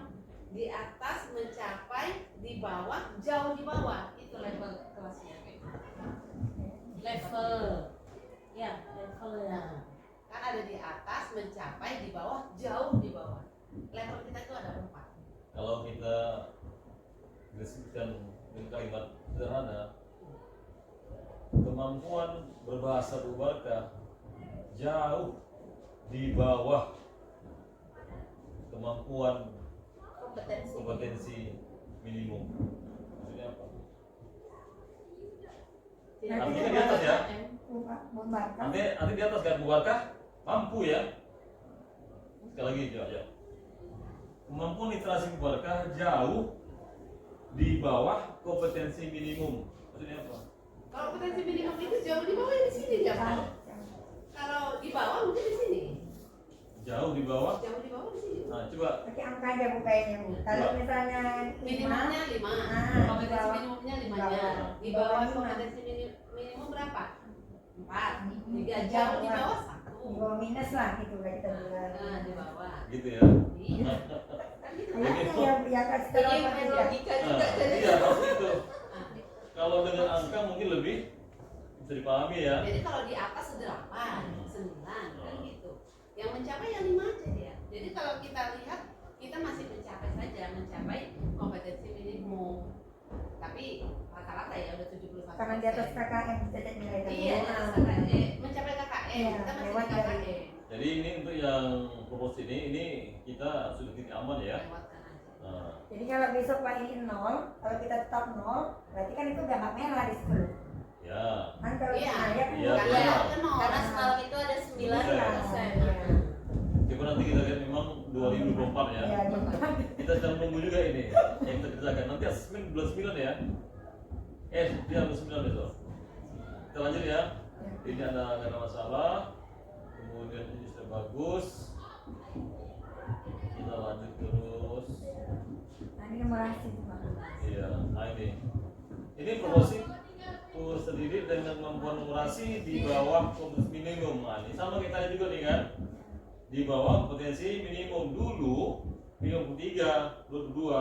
di atas mencapai, di bawah jauh di bawah, itu level kelasnya. Level. Ya, levelnya. Nah, kan ada di atas mencapai, di bawah jauh di bawah. Level kita itu ada 4. Kalau kita deskripsikan dengan kalimat sederhana, kemampuan berbahasa Bubarkah jauh di bawah kemampuan kompetensi minimum. Maksudnya apa? Artinya di atas ya. membakar. Nanti di atas kan Bubarkah mampu ya. Sekali lagi ya. Kemampuan literasi Bubarkah jauh di bawah kompetensi minimum. Maksudnya apa? Kalau kompetensi minimum itu jauh di bawah ya di sini ya Pak. Kalau di bawah mungkin di sini. Jauh di bawah. Jauh di bawah di sini. Nah, coba Pakai angka aja Bu kayaknya Bu. Kalau misalnya Minimumnya 5. Kompetensi minimumnya 5-nya. Di bawah kompetensi minimum berapa? 4. 3 jauh di bawah 1. di bawah minus lah gitu kayak kita bilang. Nah, di bawah. gitu ya. Iya. Kan gitu. Kayaknya ya kasih tahu Jadi apa main tidak. logika Nah, juga jadi. iya harus itu. Nah, Kalau dengan angka mungkin lebih bisa dipahami ya. jadi kalau di atas 8, 9 kan gitu. Yang mencapai yang 5 aja dia. Jadi kalau kita lihat kita masih mencapai saja, mencapai kompetensi minimum. Tapi rata-rata ya udah 71%. Karena di atas KKM bisa jadi nilai Iya, di atas KKM. Mencapai KKM, Iya, kita masih lewat di dari- KKM. Jadi ini untuk yang proporsi ini kita sudah titik aman ya. Lewatkan aja. Nah, Jadi kalau besok Pak ini 0, kalau kita tetap 0, berarti kan itu udah nggak merah di situ. ya. Kan kalau Iya. kita lihat Iya, Karena benar. ke nol. Karena semalam itu ada 9%. Coba nanti kita lihat memang 2024 ya. ya, benar. Kita sedang menunggu juga ini yang kita kerjakan. Nanti asesmen bulan 9 ya. Dia bulan 9 besok. Kita lanjut ya. Ini ada nggak ada masalah. Kemudian ini sudah bagus. Kita lanjut terus. Nah, ini numerasi tuh Pak. Iya, nah ini promosi sendiri dengan kemampuan numerasi di bawah kompetensi minimum. Nah, ini sama kita juga nih kan, di bawah kompetensi minimum dulu minimum 3, turun 2.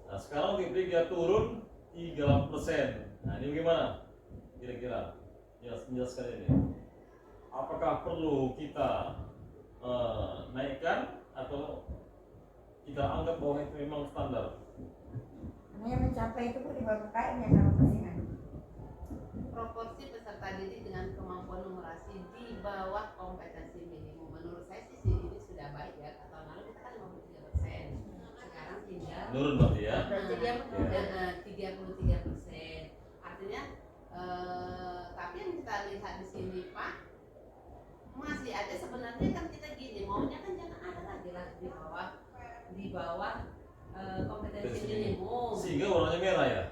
Nah sekarang di 3 turun 38%. Nah ini bagaimana? Kira-kira menjelaskan ini. Apakah perlu kita naikkan atau kita anggap bahwa itu memang standar? Karena yang mencapai itu Bu di bawah KKM ya kalau persingan. Proporsi peserta didik dengan kemampuan numerasi di bawah kompetensi minimum. Menurut saya sih ini sudah baik ya. Tahun lalu kita kan 53%. Sekarang tinggal Menurun berarti ya? Berarti dia menurun. 33%. Artinya tapi yang kita lihat di sini Pak, masih ada sebenarnya kan kita gini, maunya kan jangan ada lagi lah di bawah kompetensi minimum. Sehingga warnanya merah ya?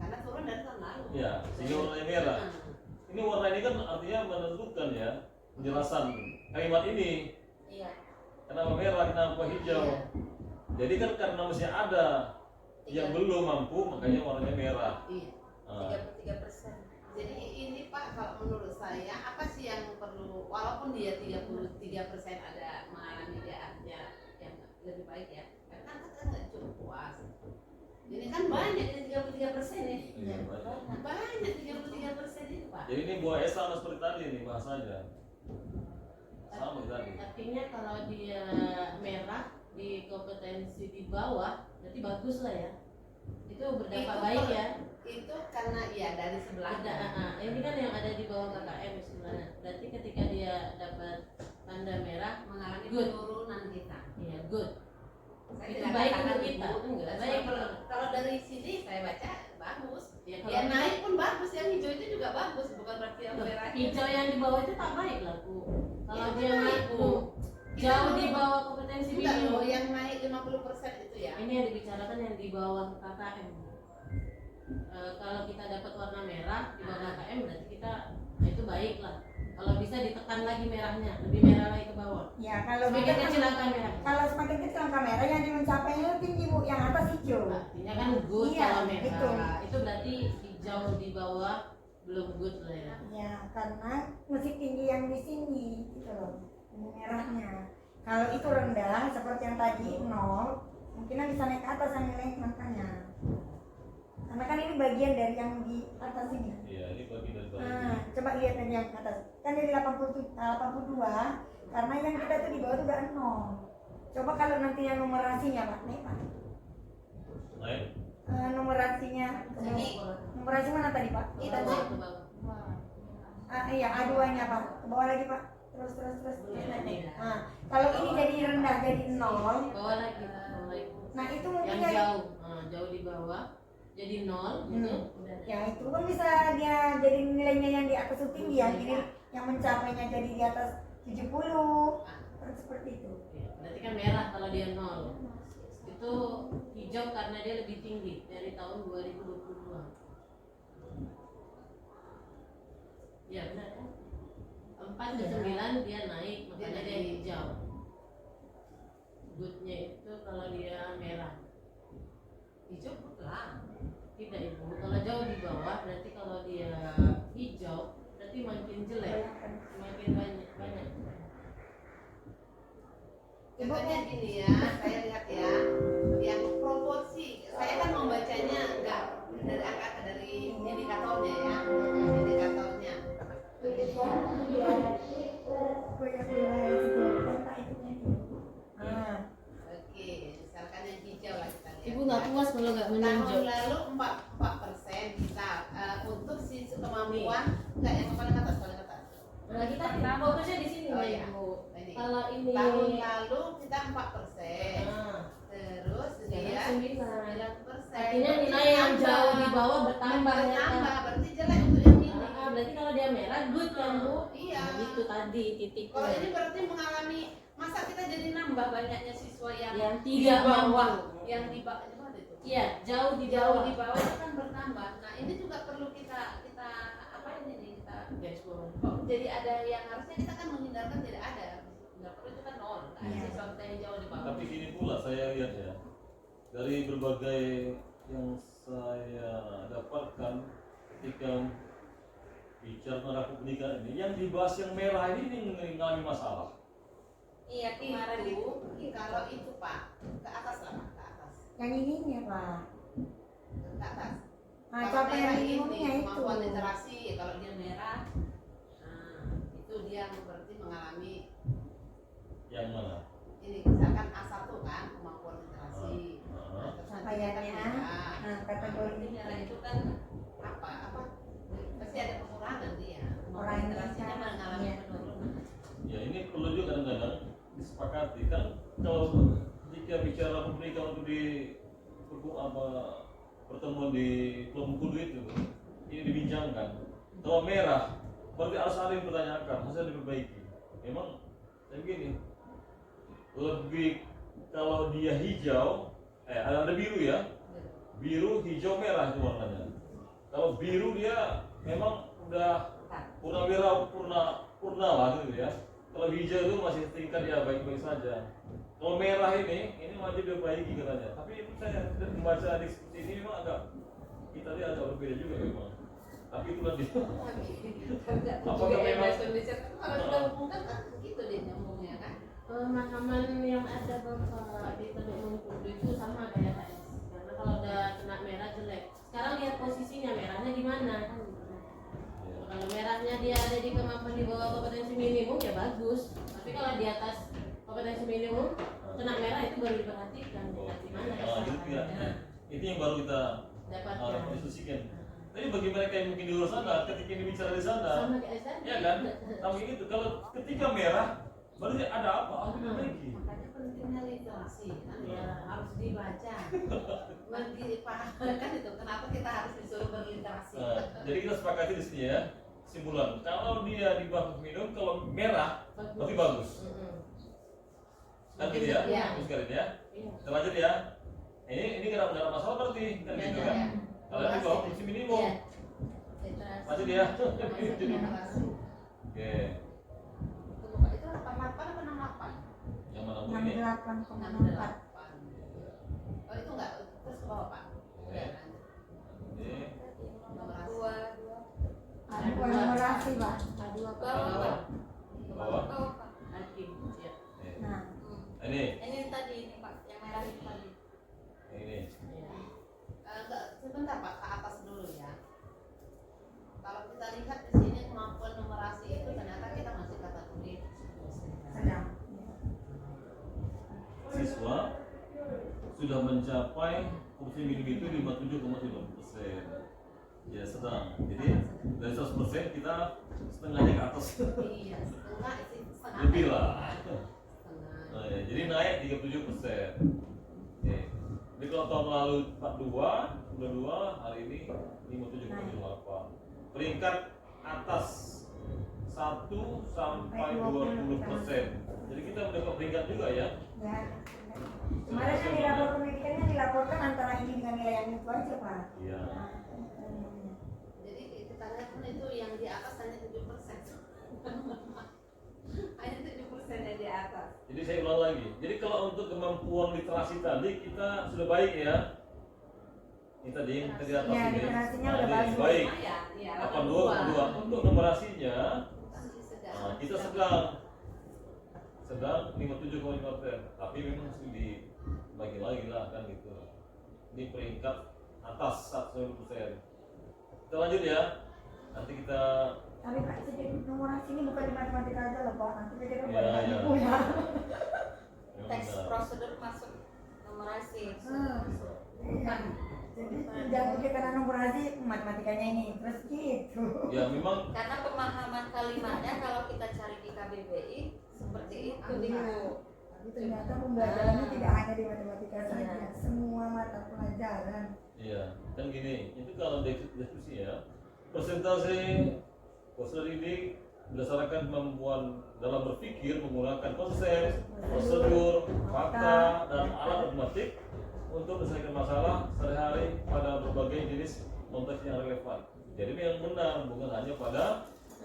Karena turun dari tahun lalu. Ya, sehingga warnanya merah. Ini warna ini kan artinya menentukan ya penjelasan kalimat ini. Iya. Kenapa merah, kenapa hijau? Iya. Jadi kan karena masih ada yang belum mampu, makanya warnanya merah. Iya. Nah, 33%. Jadi ini Pak, kalau menurut saya apa sih yang perlu, walaupun dia 33% ada mengalami dia yang lebih baik ya, karena kan kita nggak cukup puas. Ini kan banyak ini 33% nih. iya, banyak. Banyak 33% itu Pak. Jadi ini buah es sama seperti tadi nih bahasanya. Sama tadi. Artinya kalau dia merah di kompetensi di bawah, berarti bagus lah ya. Itu berdampak Itu baik kalau- ya. Itu karena ya dari sebelah. Ini kan yang ada di bawah KKM sebenarnya. Berarti ketika dia dapat tanda merah, Mengalami Good. penurunan kita. iya good. Saya Itu tidak baik katakan untuk kita. enggak. Baik. Kalau dari sini saya baca bagus. Ya, Kalau Ya naik pun bagus, yang hijau itu juga bagus, bukan berarti yang merah. Hijau yang di bawah itu tak baik lah Bu. Kalau Itu dia naik, naik Bu. Bu, jauh di bawah kompetensi Enggak loh, minimum. yang naik 50% itu ya. Ini yang dibicarakan yang di bawah KKM. Kalau kita dapat warna merah di bawah KKM berarti kita itu baik lah. Kalau bisa ditekan lagi merahnya, lebih merah lagi ke bawah. Ya kalau Semakin kita kecil angka merah. kalau semakin kecil angka merah yang mencapainya tinggi Bu, yang atas hijau. Artinya kan good Iya, kalau merah. betul. Itu berarti hijau di bawah belum good lah ya. Ya karena mesti tinggi yang di sini gitu loh, ini merahnya. Kalau itu rendah seperti yang tadi 0, mungkin bisa naik ke atas yang nilai angkanya. Karena kan ini bagian dari yang di atas ini. Iya, ini bagi dari bawah. Nah, coba lihat dari yang atas. Kan dari 82, karena yang kita tuh di bawah tuh udah 0. Coba kalau nantinya numerasinya Pak, nih Pak. Naik. Numerasinya ke Ini. bawah. Numerasi mana tadi Pak? Ke Itu bawah, ke bawah. Iya, A2-nya Pak. Ke bawah lagi Pak. Terus Iya, naik. iya. Nah, kalau ini jadi rendah jadi 0. Bawah lagi, bawah lagi. Nah, itu mungkin Yang jauh, jauh di bawah jadi 0 gitu. Udah. Ya itu kan bisa dia jadi nilainya yang di atas itu tinggi ya, ini yang mencapainya jadi di atas 70 kan seperti itu. Iya, berarti kan merah kalau dia 0. Itu hijau karena dia lebih tinggi dari tahun 2022. Ya benar kan? 4 ke 9 dia naik, makanya dia hijau. Goodnya itu kalau dia merah. Hijau putih. Tidak ibu, kalau jauh di bawah berarti kalau dia hijau berarti makin jelek, makin banyak. Contohnya gini ya, saya lihat ya, yang proporsi, saya kan membacanya enggak dari angka dari indikatornya ya, indikatornya. Oke, misalkan yang hijau lah kita lihat. Ibu nggak puas kalau nggak Tahun menunjuk. lalu 4% kita untuk si kemampuan enggak yang paling atas paling atas. Nah kita fokusnya di sini Oh, Mbak iya. Ibu. Ini. Kalau ini Tahun lalu kita 4%. nah, Terus sekarang dia 9. 9%. Artinya nilai yang jauh di bawah bertambah ya kan? Bertambah, berarti jelek untuk yang ini. Berarti kalau dia merah good kan Bu? Iya. Nah, itu tadi titiknya. Kalau ini berarti mengalami masa kita jadi nambah banyaknya siswa yang Yang di tidak bawah, mampu. yang di bawah itu. Iya, jauh di Jauh bawah. di bawah itu kan bertambah. Nah, ini juga perlu kita apa ini nih kita Dashboard. kok jadi ada yang harusnya kita kan menghindarkan tidak ada. Nggak perlu itu kan nol. Nah, Iya. siswa kita yang jauh di bawah. Tapi gini pula saya lihat ya, dari berbagai yang saya dapatkan ketika bicara tentang pendidikan ini, yang dibahas yang merah ini mengalami masalah. Iya, kemarin itu kalau itu Pak, ke atas lah Pak, ke atas. Yang ininya Pak. Ke atas. Nah, Kalau capaian merah minimumnya ini, itu. kemampuan literasi, kalau dia merah, nah, itu dia berarti mengalami Yang mana? ini misalkan A1 kan kemampuan literasi. Ah. Terus nanti dia kan Capaiannya, rendah. nah, kategori. Berarti nilai itu kan apa pasti ada pengurangan dia. Kemampuan Orang literasinya Indonesia, mengalami iya. penurunan. Ya ini perlu juga kadang-kadang disepakati kan, kalau jika bicara pendidikan untuk di pertemuan di kelompok kudu itu ini dibincangkan. Kalau merah berarti harus ada yang dipertanyakan, harus ada diperbaiki. Memang saya begini, lebih kalau dia hijau, ada biru ya, biru, hijau, merah itu warnanya. Kalau biru dia memang udah purnawira purna lah gitu ya. Kalau hijau itu masih tingkat ya baik-baik saja. Kalau merah ini wajib diperbaiki katanya. Tapi itu saya membaca diskusi ini memang kita lihat agak berbeda juga memang. Tapi itu nanti. Apakah memang kalau sudah hubungkan kan gitu dia nyambungnya kan. Pemahaman yang ada Bapak di Teluk Bengkulu itu sama kayak KS. Karena kalau udah kena merah jelek. Sekarang lihat posisinya merahnya di mana kan? Kalau merahnya dia ada di kemampuan di bawah kompetensi minimum ya bagus. Tapi kalau di atas kompetensi minimum kena merah itu baru diperhatikan. Di mana Itu ya. kesalahannya. Itu yang baru kita Dapatkan. diskusikan. Tapi bagi mereka yang mungkin di luar sana, ketika ini bicara di sana, Sama kayak tadi. ya kan? Tapi gitu. Kalau ketika merah, berarti ada apa? Harus diperbaiki. Makanya pentingnya literasi kan ya harus dibaca. Kan itu kenapa kita harus disuruh berliterasi. Jadi kita sepakati di sini ya, kesimpulan. Kalau dia di bawah minum, kalau merah lebih bagus. Kan gitu ya, Iya. bagus sekali ya. Iya. Kita lanjut ya. Ini nggak ada masalah berarti, kan gitu kan? Kalau di bawah fungsi minimum, Iya. lanjut ya. Literasi. Oke, Tunggu Pak, itu 88 apa 68? yang mana bu ini? 68,64. Oh itu enggak, terus ke bawah Pak. Udah lanjut. Ini Dua. Ada numerasi Pak. Dua bawah. Bawah. Bawah, Pak. Hakim. Ya. Nah, Ini, Ini tadi ini Pak, yang merah itu tadi. ini. Enggak, sebentar Pak, ke atas dulu ya. Kalau kita lihat di sini kemampuan numerasi itu ternyata kita masih kategori sedang. Siswa sudah mencapai fungsi minimum itu 57,7%. Ya sedang. Jadi dari 100% kita setengahnya ke atas. Iya, setengah itu setengah. Lebih lah. Setengah. Nah, ya, jadi naik 37%. Oke. Jadi kalau tahun lalu 42, hari ini 57,8. Peringkat atas 1 sampai 20%. Jadi kita mendapat peringkat juga ya. Ya. Kemarin kan di rapor pendidikannya dilaporkan antara ini dengan nilai yang itu aja Pak. Iya. Jadi kita lihat pun itu yang di atas hanya 7%. Hanya 7% yang di atas. Jadi saya ulang lagi. Jadi kalau untuk kemampuan literasi tadi kita sudah baik ya. Ini tadi yang tadi atas Ya, ini. literasinya Nah, udah ini bagus. baik. Lumayan, ya. 82. Untuk numerasinya Masih sedang. kita sedang 57,5%. Tapi memang mesti dibagi lagi lah kan gitu. Ini peringkat atas 100%. Kita lanjut ya. Nanti kita Tapi Pak, jadi numerasi ini bukan di matematika aja loh Pak. Nanti kita kan Ya, buat ya. buku ya. Teks benar. prosedur masuk numerasi. Iya. Jadi jangan kita karena numerasi matematikanya ini terus gitu. Ya memang Karena pemahaman kalimatnya kalau kita cari di KBBI seperti itu di Bu. Tapi ternyata pembelajarannya tidak hanya di matematika saja, Iya. semua mata pelajaran. iya, kan gini, itu kalau diskusi ya, persentase prosedur ini berdasarkan kemampuan dalam berpikir menggunakan konsep, prosedur, fakta, dan alat matematik untuk menyelesaikan masalah sehari-hari pada berbagai jenis konteks yang relevan. Jadi yang benar bukan hanya pada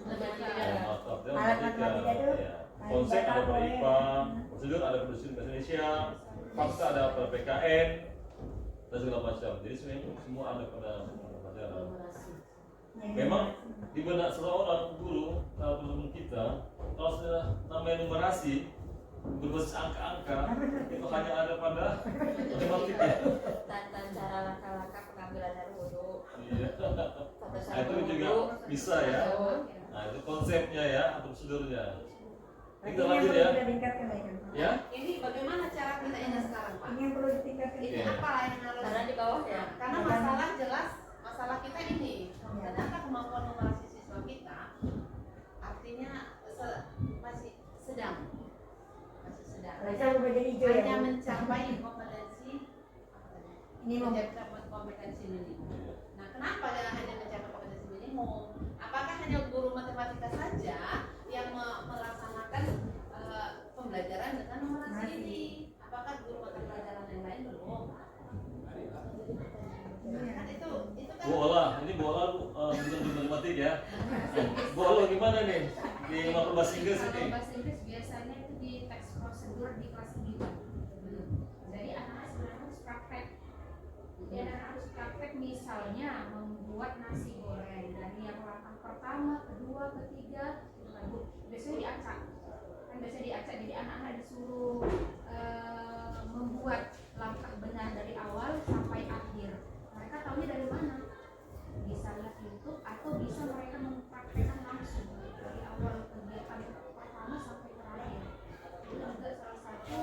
Alat matematika itu ya. Konsep ada pada IPA, prosedur ada pada bahasa Indonesia, fakta ada pada PKN, dan segala macam. Jadi semua ada pada pelajaran. Memang di benak seorang guru atau teman kita, kalau sudah namanya numerasi berbasis angka-angka, itu hanya ada pada matematik ya. Tata cara langkah-langkah pengambilan air wudhu. Iya. Nah, itu juga bisa ya. Nah itu konsepnya ya, atau prosedurnya. Kita Ini yang lanjut perlu ya. kita tingkatkan ya kan Pak? Ya. Ini bagaimana cara kita ini sekarang Pak? Ini yang perlu ditingkatkan. Ini Iya. apa yang harus? Karena di bawah ya. Karena masalah jelas, masalah kita ini. Ternyata kemampuan numerasi siswa kita, artinya masih sedang. Mereka berubah jadi hijau ya. Hanya Bu? mencapai kompetensi Ini mau mencapai kompetensi minimum. Nah, kenapa dia hanya mencapai kompetensi minimum? Apakah hanya guru matematika saja yang melaksanakan pembelajaran dengan numerasi ini? Apakah guru mata pelajaran yang lain belum? Nah, kan itu kan Bola, ini bola bukan di matematik ya. Bola gimana nih di matematika bahasa Inggris Kalau ini? bahasa Inggris biasanya itu di teks prosedur di kelas 9. Jadi anak-anak sebenarnya harus praktek. Jadi anak-anak harus praktek misalnya membuat nasi goreng dari yang langkah pertama, kedua, ketiga, lalu biasanya diacak. Kan biasanya diacak, jadi anak-anak disuruh membuat langkah benar dari awal sampai akhir. Mereka tahunya dari mana? Bisa lihat YouTube atau bisa mereka mempraktekkan langsung dari awal kegiatan pertama sampai terakhir. Itu juga salah satu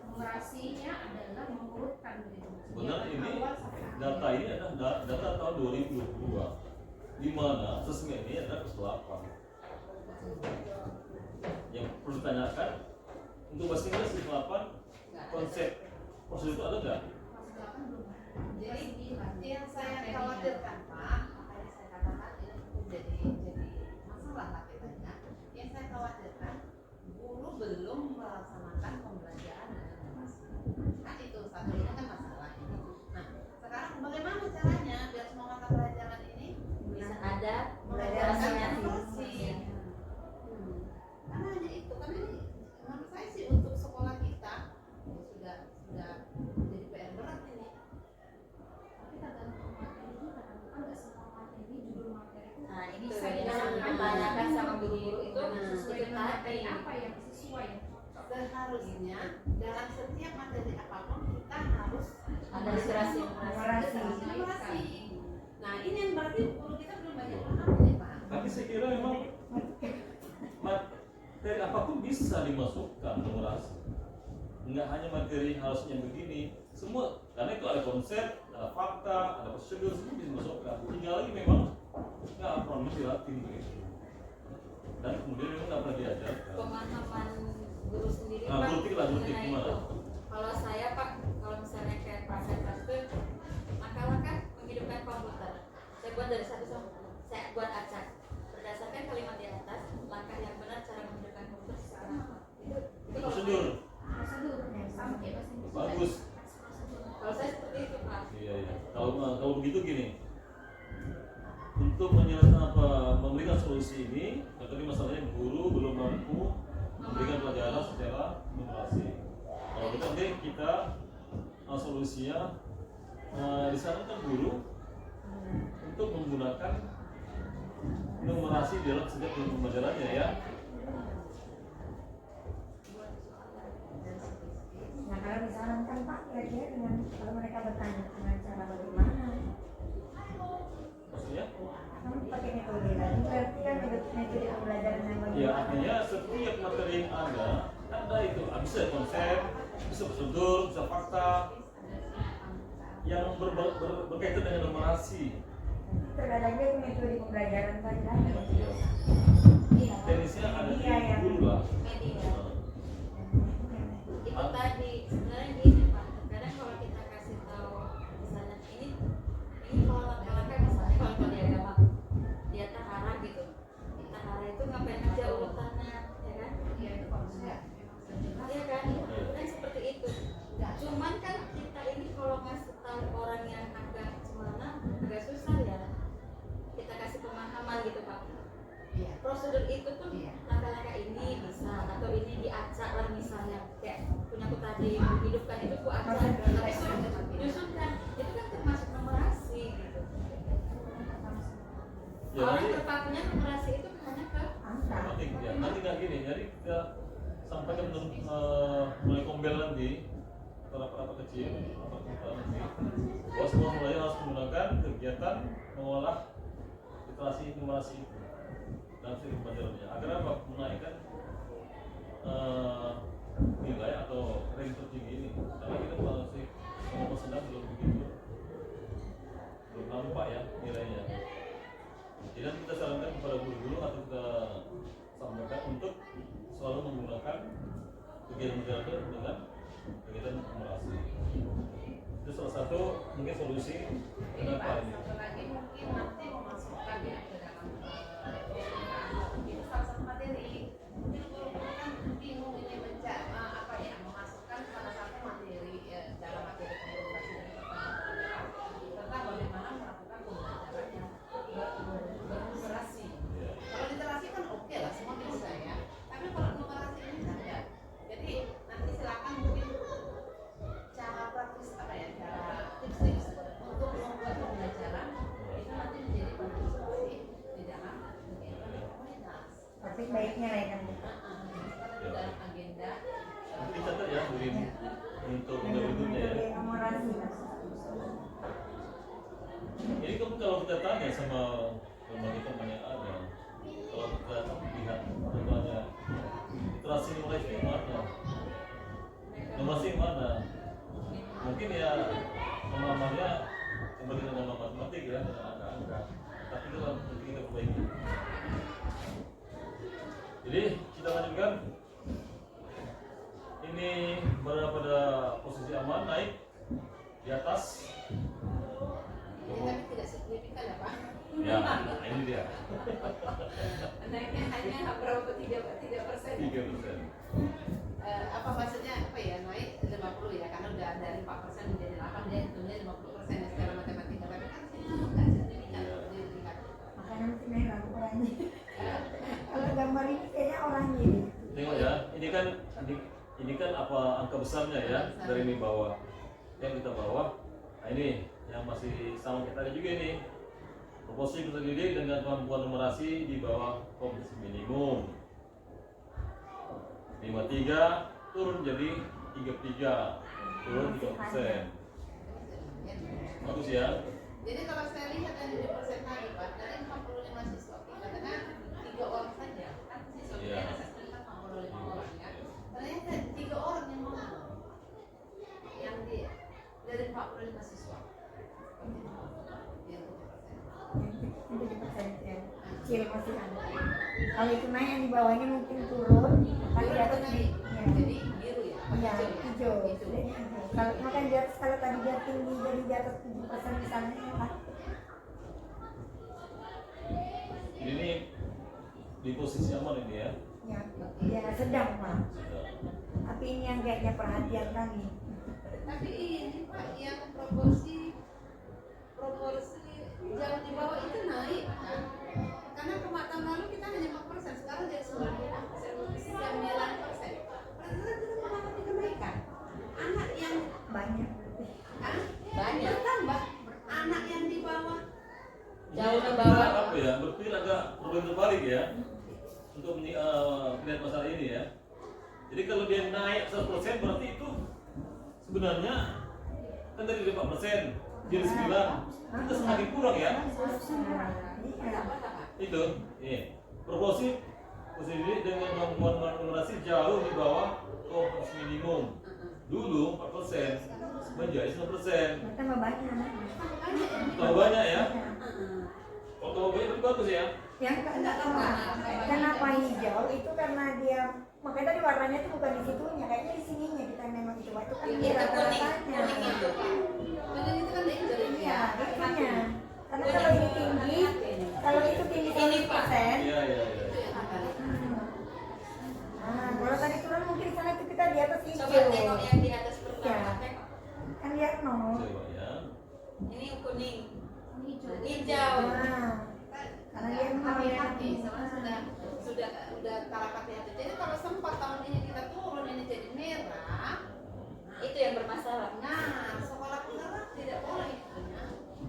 numerasinya adalah mengurutkan gitu. Sebenarnya Kegiatan ini awal sampai akhir. data ini adalah data tahun 2022, di mana sesungguhnya ini adalah kelas 8. Yang perlu ditanyakan untuk bahasa Inggris kelas 8 konsep prosedur itu ada nggak? Kelas 8 kan belum ada. Jadi yang saya khawatirkan Pak, makanya saya katakan ini jadi masalah lah kitanya. Yang saya khawatirkan guru belum melaksanakan pembelajaran dengan memahami. Kan itu satunya kan masalah ini. Nah sekarang bagaimana caranya biar semua mata pelajaran ini Bisa ada belajarnya moderasi. karena hanya itu, karena ini menurut saya sih untuk sekolah kita ya sudah jadi PR berat ini. Tapi tergantung materi juga kan nggak semua materi judul materi itu Nah, itu bisa yang dijalankan ditanyakan sama guru-guru itu sesuai itu dengan materi tadi. apa yang sesuai. Seharusnya dalam setiap materi apapun kita harus Ada literasi. literasi. Nah ini yang berarti guru kita belum banyak paham ini Pak. Tapi saya kira memang materi apapun bisa dimasukkan numerasi. Enggak hanya materi harusnya begini, semua karena itu ada konsep, ada fakta, ada prosedur, semua bisa dimasukkan. Tinggal lagi memang nggak pernah dilatih gitu. Dan kemudian memang nggak pernah diajarkan. Pemahaman guru sendiri Nah, Pak, guru lah, mengenai gimana? itu. Kalau saya Pak, kalau misalnya kayak praktek itu langkah-langkah menghidupkan komputer. Saya buat dari satu saya buat acak berdasarkan kalimat di atas, langkah yang benar cara menghidupkan komputer secara apa? Itu kalau Prosedur. Prosedur sama kayak bahasa Inggris. Bagus. Prosedur. kalau saya seperti itu Pak. Iya, iya. Kalau begitu gini, untuk menyelesaikan memberikan solusi ini, tadi masalahnya guru belum mampu memberikan pelajaran secara numerasi. Kalau kita nanti kita solusinya di sana kan guru untuk menggunakan numerasi dalam setiap pembelajarannya ya. Nah kalau disarankan Pak, kira-kira dengan kalau mereka bertanya dengan cara bagaimana? Maksudnya? Kamu pakai metode tadi, berarti kan metode pembelajaran yang bagaimana? Ya artinya setiap materi yang ada itu bisa konsep, bisa prosedur, bisa fakta yang berkaitan dengan numerasi. Terkadang dia metode pembelajaran tadi lagi. Iya. Teknisnya ada di Iya, ya. guru lah. Media. Itu tadi sebenarnya gini Pak, kadang kalau kita kasih tahu misalnya ini kalau langkah-langkah misalnya kalau di agama dia tahara gitu, tahara itu ngapain aja urutannya ya kan? Iya itu konsep. Iya kan? Kan seperti itu. Cuman kan kita ini kalau ngasih tahu orang yang agak gimana agak susah ya, kita kasih pemahaman gitu Pak. Iya. Prosedur itu pun Iya. langkah-langkah ini bisa atau ini diacak lah misalnya kayak punya aku tadi menghidupkan itu ku acak tapi suruh diusulkan itu kan termasuk numerasi gitu. Ya Orang nanti terpakunya numerasi itu hanya ke Angka. nanti nggak gini, jadi kita sampaikan mulai kombel nanti para kecil, apa kita nanti bahwa semua mulai harus menggunakan kegiatan mengolah literasi numerasi itu dalam setiap pembelajarannya agar apa menaikkan nilai atau rank tertinggi ini karena kita masih ngomong sedang belum begitu belum nampak ya nilainya. Jadi nanti kita sarankan kepada guru-guru atau kita sampaikan untuk selalu menggunakan kegiatan belajar dengan kegiatan numerasi. Itu salah satu mungkin solusi Ini kenapa Pak, ini. satu lagi mungkin nanti memasukkan ya ke dalam itu salah satu materi. Mungkin guru kan bingung ini apa ya memasukkan salah satu materi dalam materi komunikasi dan pertemanan tentang bagaimana melakukan pembelajaran yang berliterasi. Ya. Kalau literasi kan oke lah semua bisa ya. Tapi kalau numerasi ini tidak. Jadi nanti silakan mungkin cara praktis apa ya cara tips-tips untuk membuat pembelajaran itu nanti menjadi partisipasi di dalam kegiatan komunitas. Topik baiknya lah kan. Di dalam agenda Nanti dicatat ya untuk berikutnya ya. Metode numerasi Mas. Ini kalau kita tanya sama berbagai teman yang ada, kalau kita lihat contohnya literasi numerasi itu mana, numerasi mana, mungkin ya pemahamannya kembali dengan matematik ya dengan angka-angka, tapi itu kan mungkin kita perbaiki. Jadi kita lanjutkan. Ini berada pada posisi aman naik di atas. Ini tapi tidak signifikan ya Pak. Ya, nah ini dia. Naiknya hanya berapa 3%. 3%. Apa maksudnya apa ya, naik 50 ya, karena udah dari 4% menjadi 8, dia hitungnya 50% ya secara matematika, tapi kan itu nggak signifikan dilihat. Makanya mesti merah orangnya. Kalau gambar ini kayaknya orangnya ini. Tengok ya, ini kan apa angka besarnya ya dari ini bawah. Yang kita bawah, nah ini yang masih sama kita ada juga ini. Proporsi peserta didik dengan kemampuan numerasi di bawah kompetensi minimum. 53 turun jadi 33, turun 3%. Bagus ya. Jadi kalau saya lihat dari persen tadi Pak, dari 45 siswa kita kan 3 orang saja, kan siswa kita Iya. ada 45 orang ya. Ternyata 3 orang yang mau, yang dia dari 45 siswa. Yang 7% ya. Kecil masih ada. Kalau itu naik yang di bawahnya mungkin turun, tapi di atas di ya. jadi biru ya. Iya, hijau. Hijau. Kalau makan di atas, kalau tadi dia tinggi jadi di atas 7% misalnya ya Pak. Ini di posisi aman ini ya. Ya, ya sedang Pak. Tapi ini yang kayaknya perhatian kami. Tapi ini Pak, yang proporsi jauh di bawah itu naik kan? Karena kemarin lalu kita hanya 4%, sekarang jadi 9%. Berarti itu mengalami kenaikan. Anak yang Banyak. banyak bertambah, anak yang di bawah Jauh ke Ini bawah. apa ya? Berpikir agak berbalik terbalik ya untuk melihat masalah ini ya. Jadi kalau dia naik 100% berarti itu sebenarnya kan dari 4% jadi 9, itu semakin kurang ya. Iya. Itu ini proporsi didik dengan kemampuan numerasi jauh di bawah kompetensi minimum. Dulu 4% menjadi 9%. Tambah banyak. Tambah banyak ya. Kalau tambah banyak itu bagus ya. Yang kenapa hijau itu karena dia makanya tadi warnanya itu bukan di situnya, kayaknya di sininya kita memang itu waktu kan dia rata-ratanya. kuning itu kan danger itu Iya, ya. itunya. Karena kalau ini tinggi, kalau itu tinggi 100%. Iya iya iya. Nah, kalau tadi turun mungkin di sana itu kita di atas hijau. Coba tengok yang di atas Ya. pertama, tengok. Kan dia nol. Coba ya. Ini yang kuning, Hijau. hijau. Nah, karena dia nol ya. hati-hati, soalnya sudah taraf hati-hati. Jadi kalau sempat tahun ini kita turun ini jadi merah, Itu yang bermasalah. nah sekolah penggerak tidak boleh itunya.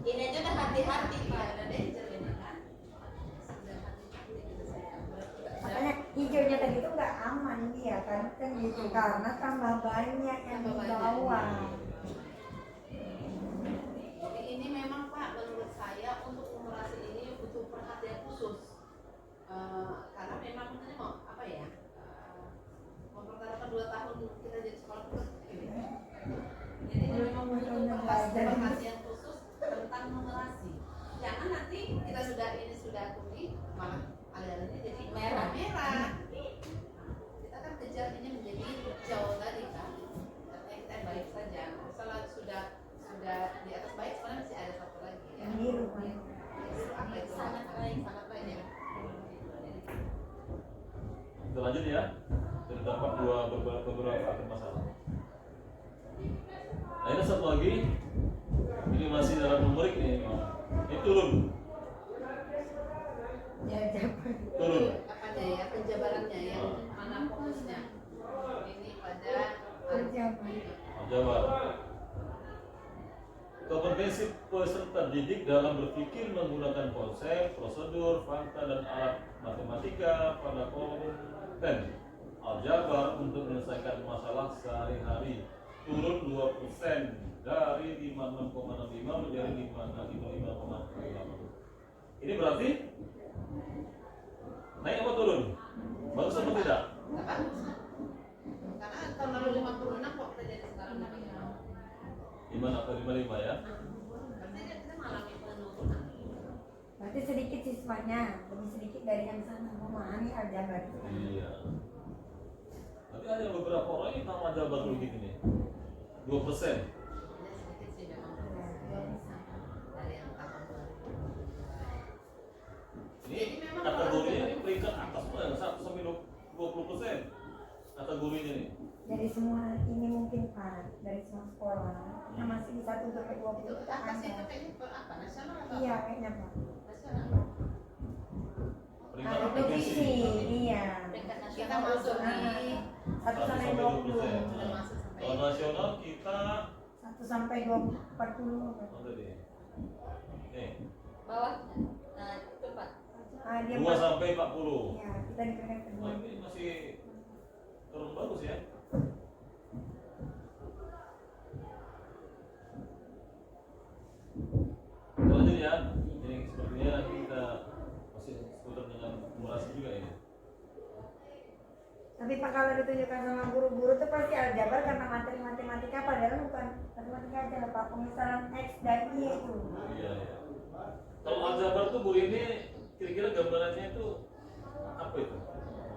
Ini aja udah hati-hati Pak, ada danger ini kan. Sudah hati-hati gitu saya. Makanya hijaunya tadi itu nggak aman dia kan gitu karena tambah banyak yang di bawah. Jadi ini memang Pak, menurut saya untuk numerasi ini butuh perhatian khusus. Karena memang ini mau apa ya? Mempertaruhkan 2 tahun kita jadi sekolah terus. Jadi memang butuh perhatian khusus tentang numerasi. Jangan nanti kita sudah kuning, malah alirannya jadi merah. Kita kan kejar ini menjadi hijau tadi kan. Artinya kita baik saja. Misalnya sudah di atas baik, sebenarnya masih ada satu lagi ya. Yang biru kan. Biru apa itu? Sangat baik ya. Kita lanjut ya. Terdapat beberapa akar masalah. Nah ini satu lagi, ini masih dalam numerik nih, ini turun. Ya jawaban. Turun. Apanya ya, penjabarannya ya, mana fokusnya? Ini pada Jawaban. Jawab. Kompetensi peserta didik dalam berpikir menggunakan konsep, prosedur, fakta, dan alat matematika pada konten aljabar untuk menyelesaikan masalah sehari-hari turun 2% dari 56,65 menjadi 55,8. Ini berarti naik apa turun? Bagus apa tidak? nggak bagus. Karena tahun lalu 56 kok kita jadi sekarang 55. 5 atau 55 ya? Berarti kita mengalami penurunan. Berarti sedikit siswanya, lebih sedikit dari yang sana memahami aljabar. Iya. Tapi ada beberapa orang yang tahu aljabar dulu gitu nih. 2%. Sedikit sih sampai 20 Itu itu atas itu ada. kayaknya apa? Nasional atau Iya, apa? kayaknya Pak. Nasional. Peringkat Ada provinsi. provinsi, iya. Peringkat Kita nasional masuk di 1 sampai 20. kita masuk sampai Kalau nasional kita 1 sampai 20, 40. apa tadi? Nih, bawahnya. Nah, itu Pak. Ah, dia 2 sampai 40. Ya, kita di peringkat kedua. Oh, ini masih turun bagus ya. Kita lanjut ya. Ini sepertinya nanti kita masih seputar dengan numerasi juga ini. Tapi Pak kalau ditunjukkan sama guru-guru itu pasti aljabar karena materi matematika padahal bukan matematika aja Pak, pemisalan X dan Y itu. Iya, iya. Kalau aljabar tuh Bu ini kira-kira gambarannya itu apa itu?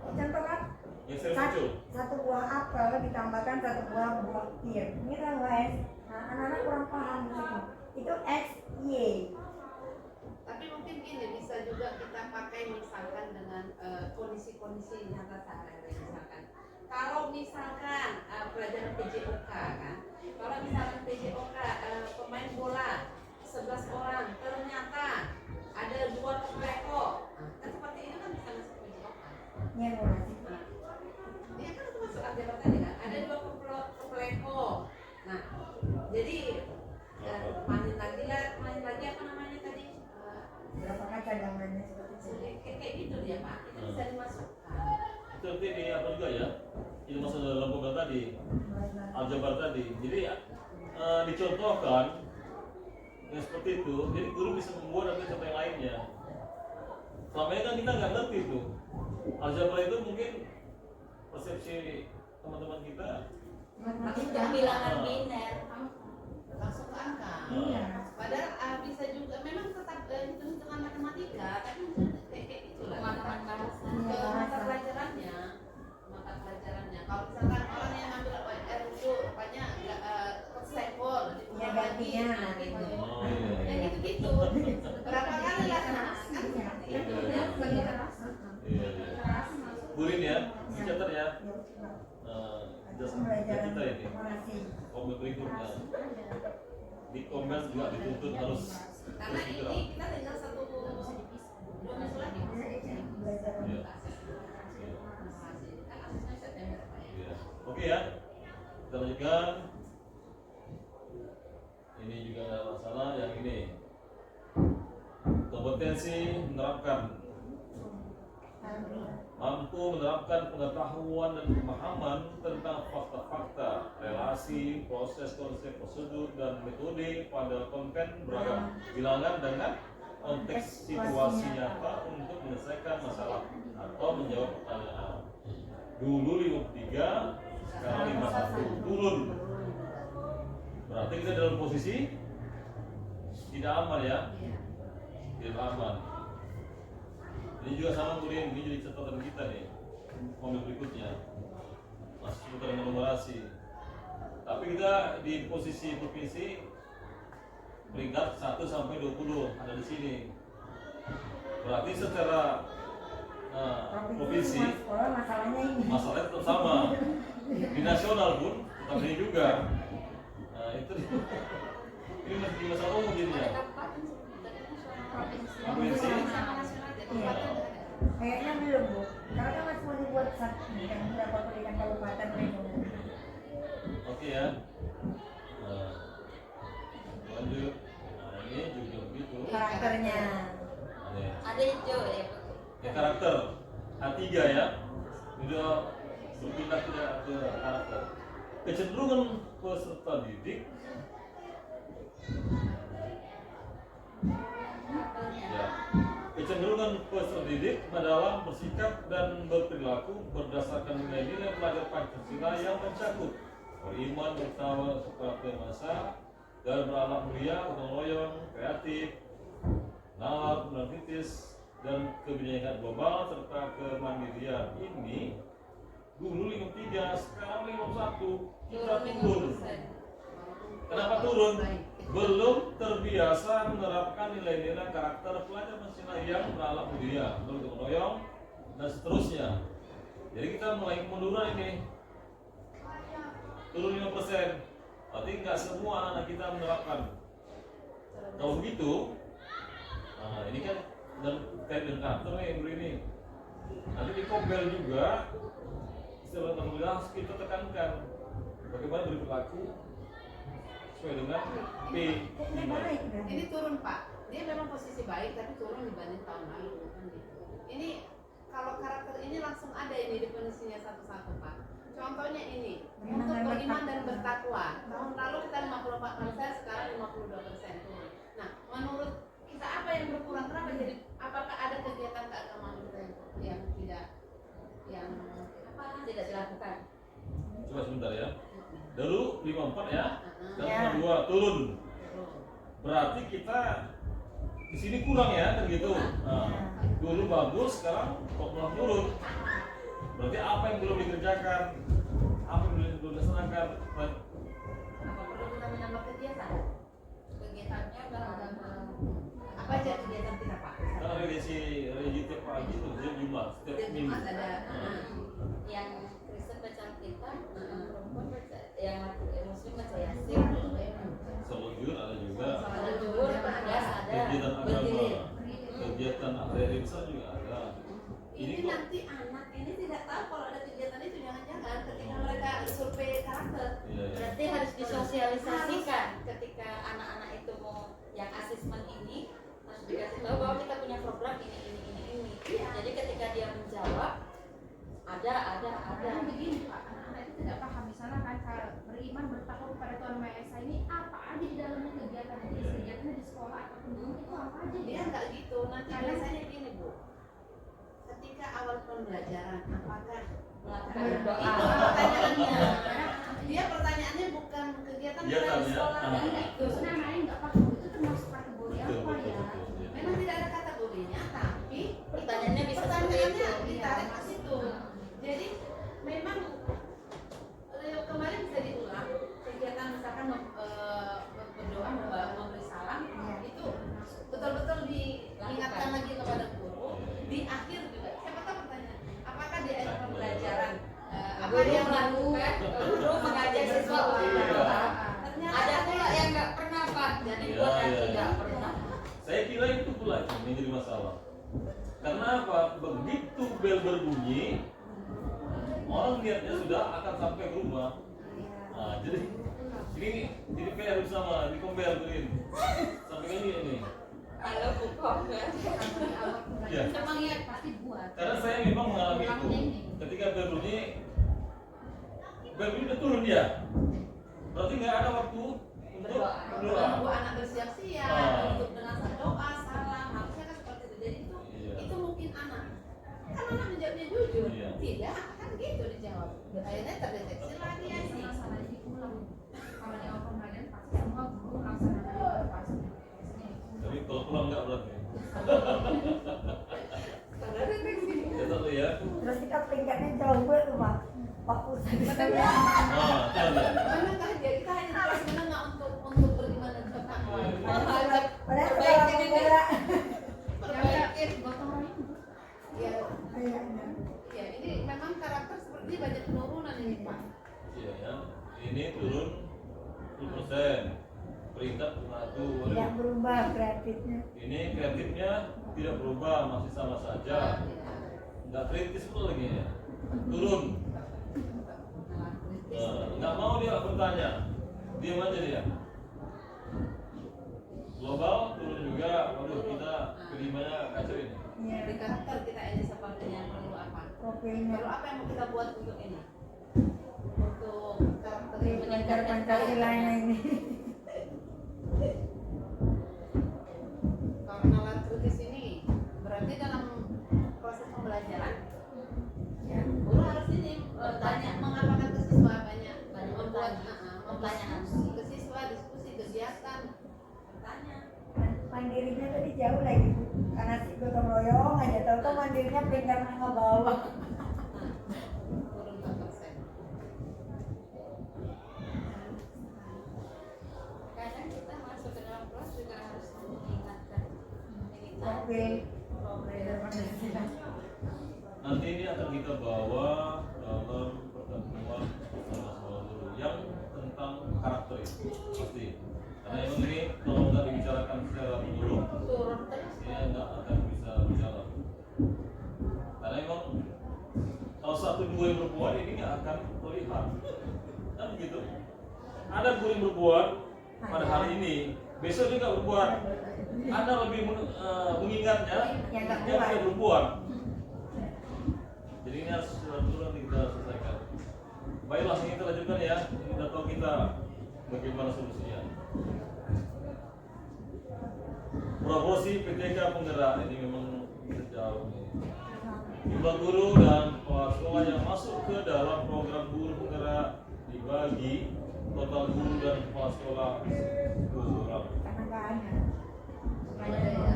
Contoh kan, Yang sering muncul? satu buah apel ditambahkan satu buah pir. Ini kan guys, nah, anak-anak kurang paham di sini. Itu X, Y. tapi mungkin gini bisa juga kita pakai misalkan dengan kondisi-kondisi nyata sehari-hari misalkan kalau misalkan pelajaran PJOK kan kalau misalkan PJOK pemain bola 11 orang ternyata ada 2 kepleko kan seperti ini kan bisa masuk PJOK. Iya, Bu. Nah, dia kan itu masuk aljabar tadi kan ada 2 kepleko nah jadi main lagi apa namanya tadi Berapakah cadangannya seperti itu? kayak gitu dia Pak itu bisa dimasukkan. Itu nanti di apa juga ya? Itu masuk dalam program tadi, aljabar tadi. Jadi dicontohkan yang seperti itu. Jadi guru bisa membuat nanti contoh yang lainnya. Selama ini kan kita nggak ngerti tuh. Aljabar itu mungkin persepsi teman-teman kita. Itu bilangan biner. Langsung ke angka. Iya. Padahal bisa juga memang tetap hitung-hitungan matematika, tapi misalnya kayak itulah. Pemahaman bahasa. Ke mata pelajarannya, mata pelajarannya. Kalau misalkan orang yang ambil OER itu rupanya nggak tersekol, Ya, gantinya. nah, gitu. Oh iya. Ya gitu-gitu. Berapa kali lah kan seperti itu. Iya, iya. Burin ya, dicatat ya. Jasa Pembelajaran kita ini. informasi. Komen berikutnya. Di komen juga dituntut harus Karena terus ini bergerak. kita tinggal 2 minggu lagi. Belajar. Iya. Kan asesnya September Pak ya. Iya. Oke ya, kita lanjutkan. Ini juga ada masalah yang ini. Kompetensi menerapkan, mampu menerapkan pengetahuan dan pemahaman tentang fakta-fakta, relasi, proses, konsep, prosedur, dan metode pada konten beragam bilangan dengan konteks situasi nyata untuk menyelesaikan masalah atau menjawab pertanyaan. Dulu 53, sekarang 51, turun. Berarti kita dalam posisi tidak aman ya, tidak aman. Ini juga sama kemudian ini jadi catatan kita nih, mobil berikutnya masih seputar numerasi. Tapi kita di posisi provinsi peringkat 1 sampai 20 ada di sini. Berarti secara provinsi sekolah masalahnya ini. masalahnya tetap sama. Di nasional pun tetap ini juga. Nah itu ini masih masalah umum jadinya. Provinsi. Iya. Kayaknya belum Bu, karena kan masih mau dibuat satu yang berapa pendidikan kabupaten regional. Oke ya. Nah, lanjut. Nah ini juga begitu. Karakternya. Nih. Ada hijau ya. Ya, karakter A3 ya. Sudah berpindah ke karakter. Kecenderungan peserta didik ya. Kecenderungan peserta didik adalah bersikap dan berperilaku berdasarkan nilai-nilai pelajar Pancasila yang mencakup beriman, bertakwa, seperti masa, dan berakhlak mulia, gotong royong, kreatif, nalar, benar kritis, dan kebinekaan global serta kemandirian. Ini dulu 53, sekarang 51, kita turun. Kenapa turun? Belum terbiasa menerapkan nilai-nilai karakter pelajar Pancasila yang berakhlak mulia, bergotong royong, dan seterusnya. Jadi kita mulai kemunduran ini. Turun 5%. Berarti nggak semua anak kita menerapkan. Kalau begitu, nah ini kan dan terkait dengan karakter nih yang ini. Nanti di Kobel juga istilah termudah harus kita tekankan bagaimana berperilaku sesuai dengan P5. Ini turun Pak, dia memang posisi baik tapi turun dibanding tahun lalu kan gitu. Ini kalau karakter ini langsung ada ini definisinya satu-satu Pak. Contohnya ini untuk beriman dan bertakwa. Tahun lalu kita 54%, sekarang 52% turun. Nah, menurut kita apa yang berkurang? Kenapa jadi? Apakah ada kegiatan keagamaan kita yang tidak dilakukan? Coba sebentar ya. Dulu 54 ya, dan Ya. 52 turun. Berarti kita di sini kurang ya, kan gitu. Nah, dulu bagus, sekarang kok malah turun. Berarti apa yang belum dikerjakan? Apa yang belum dilaksanakan? Apa perlu kita menambah kegiatan? Kegiatannya Apa aja kegiatan kita Pak? Karena religi tiap pagi itu setiap Jumat, setiap Setiap minggu. Jumat ada. yang Kristen baca Alkitab, perempuan baca, yang Muslim baca Yasin, Salat Zuhur ada juga. ada zuhur, ada Kegiatan agama, bergilir. kegiatan hari besar juga ada. Ini kok nanti anak ini tidak tahu kalau ada kegiatan itu, jangan-jangan ketika mereka survei karakter. iya, iya. Berarti harus disosialisasikan ketika anak-anak itu mau yang asesmen ini harus dikasih tahu bahwa kita punya program ini. Iya. Jadi ketika dia menjawab ada. Karena begini Pak, anak-anak itu tidak paham. Misalnya kan kalau beriman bertakwa kepada Tuhan Maha Esa ini apa aja di dalamnya kegiatan itu, kegiatannya di sekolah ataupun di rumah itu apa aja Dia nggak gitu. Nanti biasanya gini Bu, ketika awal pembelajaran apakah melakukan itu doa. pertanyaannya? Dia pertanyaannya bukan kegiatan Iya, kita di tanya. sekolah Ah. nggak Terus gitu. anak-anaknya nggak paham itu termasuk kategori Betul, apa betul, ya? betul, iya. Memang tidak ada kategorinya, tapi Pertanyaannya bisa seperti pertanyaannya itu. ditarik ke situ. Jadi memang kemarin bisa diulang kegiatan misalkan berdoa, memberi salam itu betul-betul diingatkan lagi kepada guru. Di akhir juga siapa tahu pertanyaan, apakah di akhir pembelajaran apa Guru yang melakukan, guru mengajak siswa untuk Iya. berdoa. ternyata Ada pula yang nggak pernah Pak, jadi Iya, buat yang iya. tidak pernah. Saya kira itu pula yang menjadi masalah. Karena apa? Begitu bel berbunyi, orang lihatnya sudah akan sampai ke rumah. Nah, jadi ini PR bersama di Kombel ini. Sampai ini. Kalau bukan Iya. Memang ya pasti buat. Karena saya memang mengalami itu. Ketika bel bunyi udah turun dia. Berarti nggak ada waktu untuk berdoa. menunggu anak bersiap-siap Ah. untuk dengan doa salam, harusnya kan seperti itu. Jadi Iya. itu mungkin anak kan anak menjawabnya jujur, Iya. tidak kan gitu dijawab. Akhirnya terdeteksi lagi ya ini. Masalah jadi pulang. Kalau di awal pembelajaran pasti semua guru melaksanakan pasti. Tapi kalau pulang nggak berarti. Terdeteksi. Ya satu ya. Terus kita peringkatnya jauh banget tuh Pak. Pak Pusat. Nah, itu ada. Menengah jadi kita hanya kelas menengah untuk beriman dan bertakwa. Iya. Padahal Perbaikin kita ini. bola. Perbaikin. Gotong royong. Ya, Iya. ya ini memang karakter seperti banyak penurunan ini Pak. Iya ya. Ini turun 10%. Peringkat satu. Tidak berubah kreatifnya. Ini kreatifnya tidak berubah, masih sama saja. Nggak kritis pun lagi ya. Turun. Nggak mau dia bertanya. Diam aja dia. Global turun juga. Waduh, kita kelimanya kacau ini. Iya. Di karakter kita ini sepertinya perlu apa? Profilnya. Perlu apa yang mau kita buat untuk ini? Untuk karakter Dari pengajar Pancasilanya ini. Kalau nalar kritis ini berarti dalam proses pembelajaran Ya. guru harus ini tanya mengapakan ke siswa banyak membuat pertanyaan. ke siswa diskusi kegiatan bertanya. Mandirinya tadi jauh lagi Bu. Karena si gotong royong aja tahu mandirinya peringkat menengah bawah. Turun 4%. Kadang kita masuk ke dalam kelas juga harus mengingatkan ini Profil. profil Pancasila. Nanti ini akan kita bawa dalam pertemuan bersama-sama guru yang tentang karakter sorry pasti. Karena emang ini kalau nggak dibicarakan secara menyeluruh, turun terus. dia nggak akan bisa berjalan. Karena emang kalau satu dua yang berbuat ini nggak akan terlihat. Kan begitu. Ada guru yang berbuat pada hari ini, besok dia nggak berbuat. Anda lebih mengingatnya Yang nggak yang buat. tidak berbuat. Jadi ini harus dulu nanti kita selesaikan. Baiklah, ini kita lanjutkan ya. Kita tahu kita bagaimana solusinya. Proporsi PTK penggerak ini memang sejauh ini. Jumlah guru dan kepala sekolah yang masuk ke dalam program guru penggerak dibagi total guru dan kepala sekolah 10 orang. Karena nggak ada. Ada ya.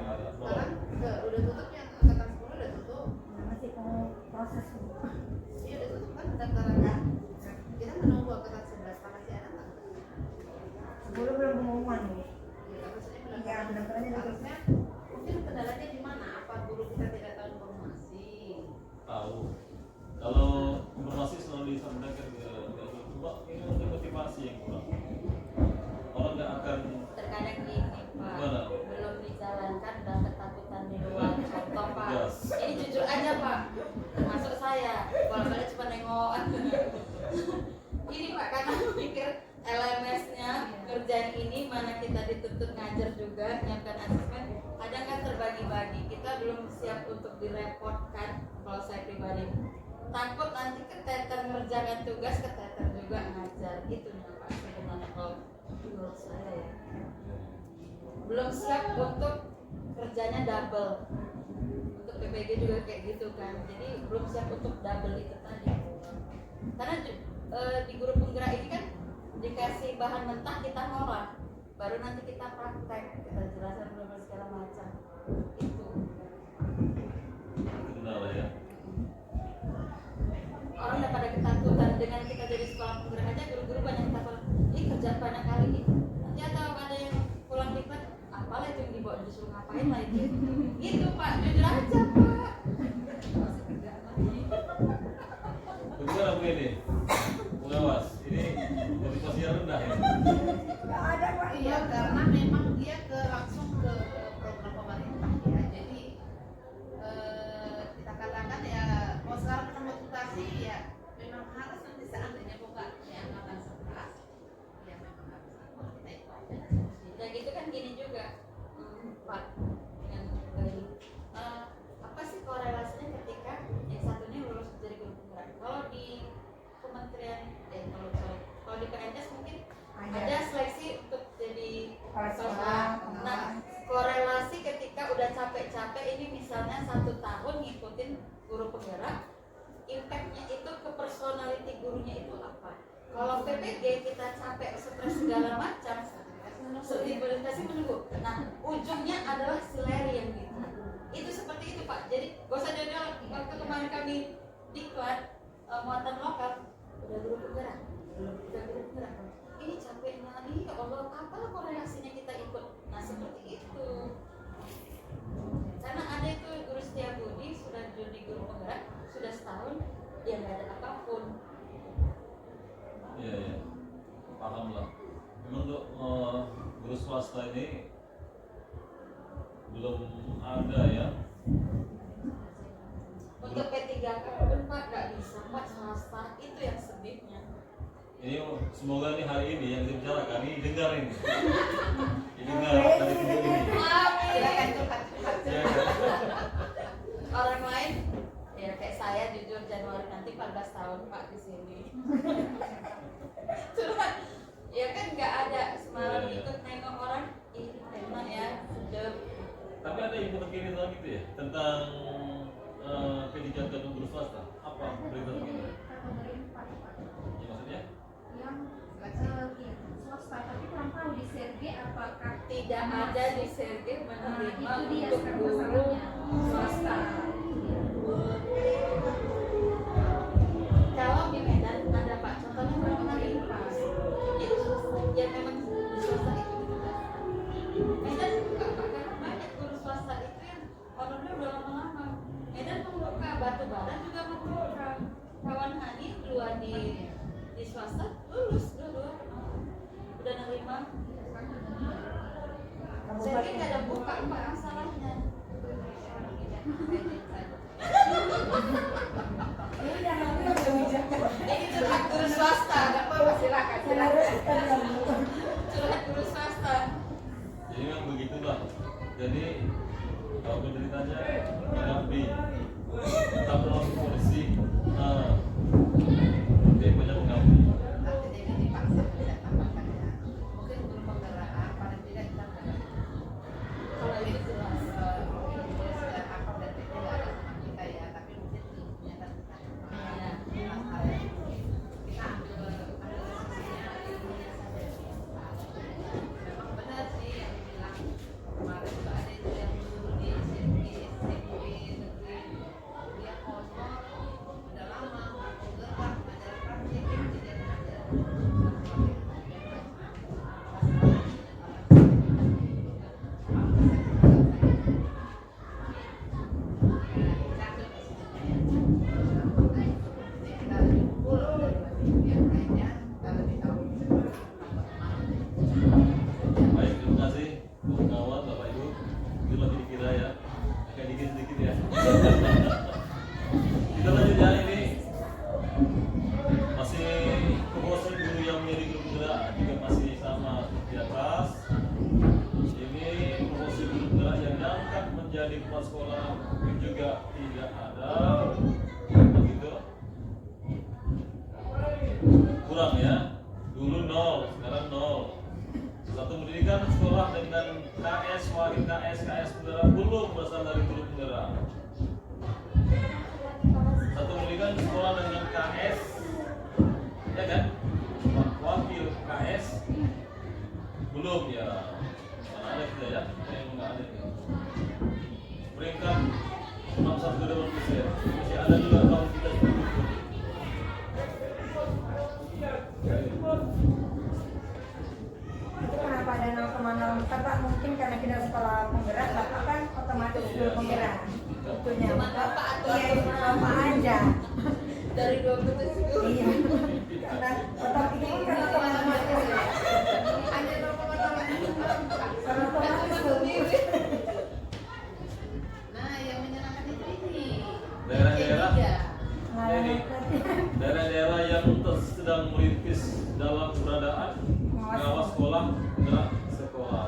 Ada. Sekarang udah tutup yang angkatan 10 udah tutup. Nah, masih proses. Iya udah tutup kan pendaftaran kan. Kita menunggu angkatan 11 makasih anak nggak? Sebelum belum pengumuman nih. Iya, maksudnya Iya, pendaftaran. pendaftarannya udah tutup. Harusnya mungkin kendalanya di mana? Apa guru kita tidak tahu informasi? Tahu. Kalau informasi selalu disampaikan ke Mbak, ini mungkin motivasi yang kurang. Orang nggak akan Terkadang gini Pak, Gimana? belum dijalankan dan ketakutan di luar. Contoh Pak, Yes. ini jujur aja Pak, termasuk saya, kalau saya cuma nengok. Ini Pak, karena mikir LMS-nya kerjaan ini mana kita dituntut ngajar juga, nyiapkan asesmen, kadang kan terbagi-bagi. Kita belum siap untuk direpotkan. Kalau saya pribadi takut nanti keteter mengerjakan tugas, keteter juga ngajar. Itu Pak sebenarnya kalau menurut saya ya. Belum siap untuk kerjanya double. Untuk PPG juga kayak gitu kan. Jadi belum siap untuk double itu tadi. Karena di guru penggerak ini kan dikasih bahan mentah, kita ngolah, baru nanti kita praktek, kita jelaskan benar-benar segala macam. Itu kendala ya. orang udah pada ketakutan dengan kita jadi sekolah penggerak aja, guru-guru banyak ketakutan. Ih kerjaan banyak kali nih. Nanti ada yang pulang lipat, apalah itu yang dibawa disuruh ngapain lah itu. Gitu Pak, jujur aja Pak. Bagaimana Bu ini? Pengawas, ini motivasinya rendah ya. Nggak ada Pak. Iya, karena memang dia langsung ke program pemerintah ya. Jadi kita katakan ya, mau sekarang kita motivasi ya, memang harus nanti seandainya buka di angkatan 11 ya memang harus kita ikut aja. Dan gitu kan gini juga Pak, dengan apa sih korelasinya ketika yang satunya lulus jadi guru penggerak? Kalau di kementerian, kalau di PNS mungkin ada seleksi untuk jadi Kepala sekolah. sekolah. Nah, korelasi ketika udah capek-capek ini misalnya 1 tahun ngikutin guru penggerak, impactnya itu ke personality gurunya itu apa? Kalau PPG kita capek, stres segala macam, implementasi menunggu. Nah, ujungnya adalah silarian gitu. Itu seperti itu Pak. Jadi gak usah jauh-jauh. Waktu kemarin kami diklat muatan lokal, udah guru penggerak, udah guru penggerak. Ini capeknya, ini ya Allah, apalah korelasinya kita ikut. Nah seperti itu. Karena ada itu guru Setiabudi sudah jadi guru penggerak sudah setahun, dia nggak ada apapun. Iya ya, paham lah. Memang untuk guru swasta ini belum ada ya. Untuk P3K pun Pak nggak bisa Pak, swasta itu yang sedihnya. Ini semoga nih hari ini yang dibicarakan ini dengar ini. Didengar dari video ini. Silakan curhat-curhat. Ya, Orang lain ya kayak saya jujur Januari nanti 14 tahun Pak di sini. Cuman ya kan nggak ada semalam ikut nengok orang, ih enak ya, sedap. Tapi ada info terkini tentang itu ya, tentang pendidikan untuk guru swasta. Apa berita terkini? Kategori 4 Pak. Ya, maksudnya? Yang iya, swasta, tapi kurang tahu di Serge apakah Tidak ada di Serge menerima itu dia untuk sekarang guru masalahnya. swasta. Kalau di Medan ada Pak, contohnya berapa hari pas itu ya memang di swasta itu juga. Medan juga Pak, karena banyak guru swasta itu yang honornya udah lama-lama. Medan membuka, batu bara juga membuka. Kawan Hani dua di swasta lulus dua-dua. Apa masalahnya? Ini jangan lupa kebijakan. Ini curhat guru swasta, nggak apa-apa silakan. Curhat guru swasta. Jadi memang begitulah. Jadi kalau penderitanya mengabdi, tetap melawan polisi. Dia banyak mengabdi. Nanti jadi dipaksa saya tambahkan ya. Mungkin guru penggerak paling tidak kita kalau itu sudah apa dan tidak ada sama kita ya, tapi mungkin ilmunya kan kita kita ambil sisinya ilmunya saja. Memang benar sih yang dibilang kemarin juga ada itu yang dulu di SMP negeri dia kotor udah lama bergerak ngajar praktik jadi ngajar Baik, terima kasih Bu Pengawas, Bapak Ibu. Itu lagi dikira ya, agak dikit sedikit ya. Kita lanjut ya, ini masih kebosan guru yang menjadi guru penggerak juga masih sama di atas. Ini promosi guru penggerak yang diangkat menjadi kepala sekolah juga tidak ada, begitu. Kurang ya, dulu 0, sekarang 0. Satu pendidikan sekolah dengan KS, wakil KS, KS penggerak belum berasal dari guru penggerak. Satu pendidikan sekolah dengan KS, ya kan? Wakil KS belum ya. Mana ada kita ya? Yang nggak ada. Peringkat 61,2%. Masih ada juga tahun kita. Itu kenapa ada 0,04 Pak? Mungkin karena kita sekolah penggerak, Bapak kan otomatis guru penggerak. Itunya. Cuma Bapak atau Iya, cuma Bapak aja. dari 27 guru Iya. Karena ini kan otomatis ya. hanya 0,0 Karena otomatis guru. Nah, yang menyenangkan itu ini. Daerah-daerah. Iya. Nah, Ini daerah-daerah yang sedang merintis dalam keberadaan pengawas sekolah, penggerak sekolah.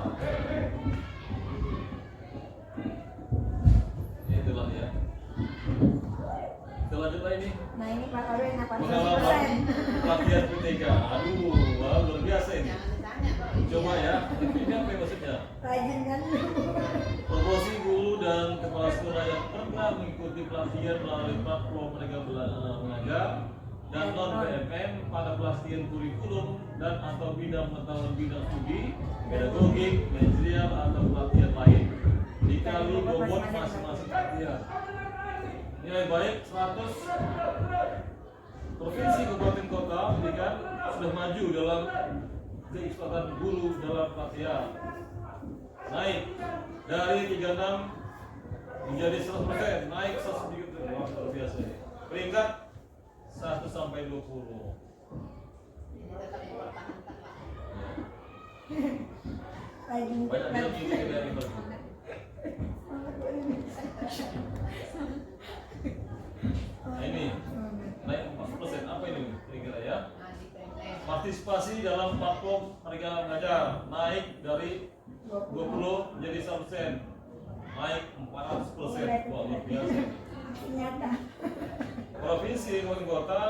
Itulah ya. Kita lanjut lagi nih. Nah ini Pak Arwin Pengalaman 80%. pelatihan PTK. Aduh, wah, luar biasa ini. Jangan ditanya kalau Coba ya, ini apa yang maksudnya? Rajin kan? Promosi guru dan kepala sekolah yang pernah mengikuti pelatihan melalui platform mereka mengajar dan non PMM pada pelatihan kurikulum dan atau bidang pengetahuan bidang studi, pedagogik, manajerial atau pelatihan lain dikali bobot masing-masing pelatihan. Nilai baik 100. Provinsi kabupaten kota pendidikan sudah maju dalam keikutsertaan guru dalam pelatihan. Naik dari 36 menjadi 100%, naik 100%. Wah, luar biasa ini. Peringkat 1 sampai 20. ini tetap dipertahankan lah. Rajin. Banyak yang ngikutin dari baru. Nah ini naik 40%. Apa ini kira-kira ya? Nah, di PMM. Partisipasi dalam platform mereka mengajar naik dari 20 menjadi 100%, naik 400%. Wah, luar biasa. Nyata. Provinsi kabupaten kota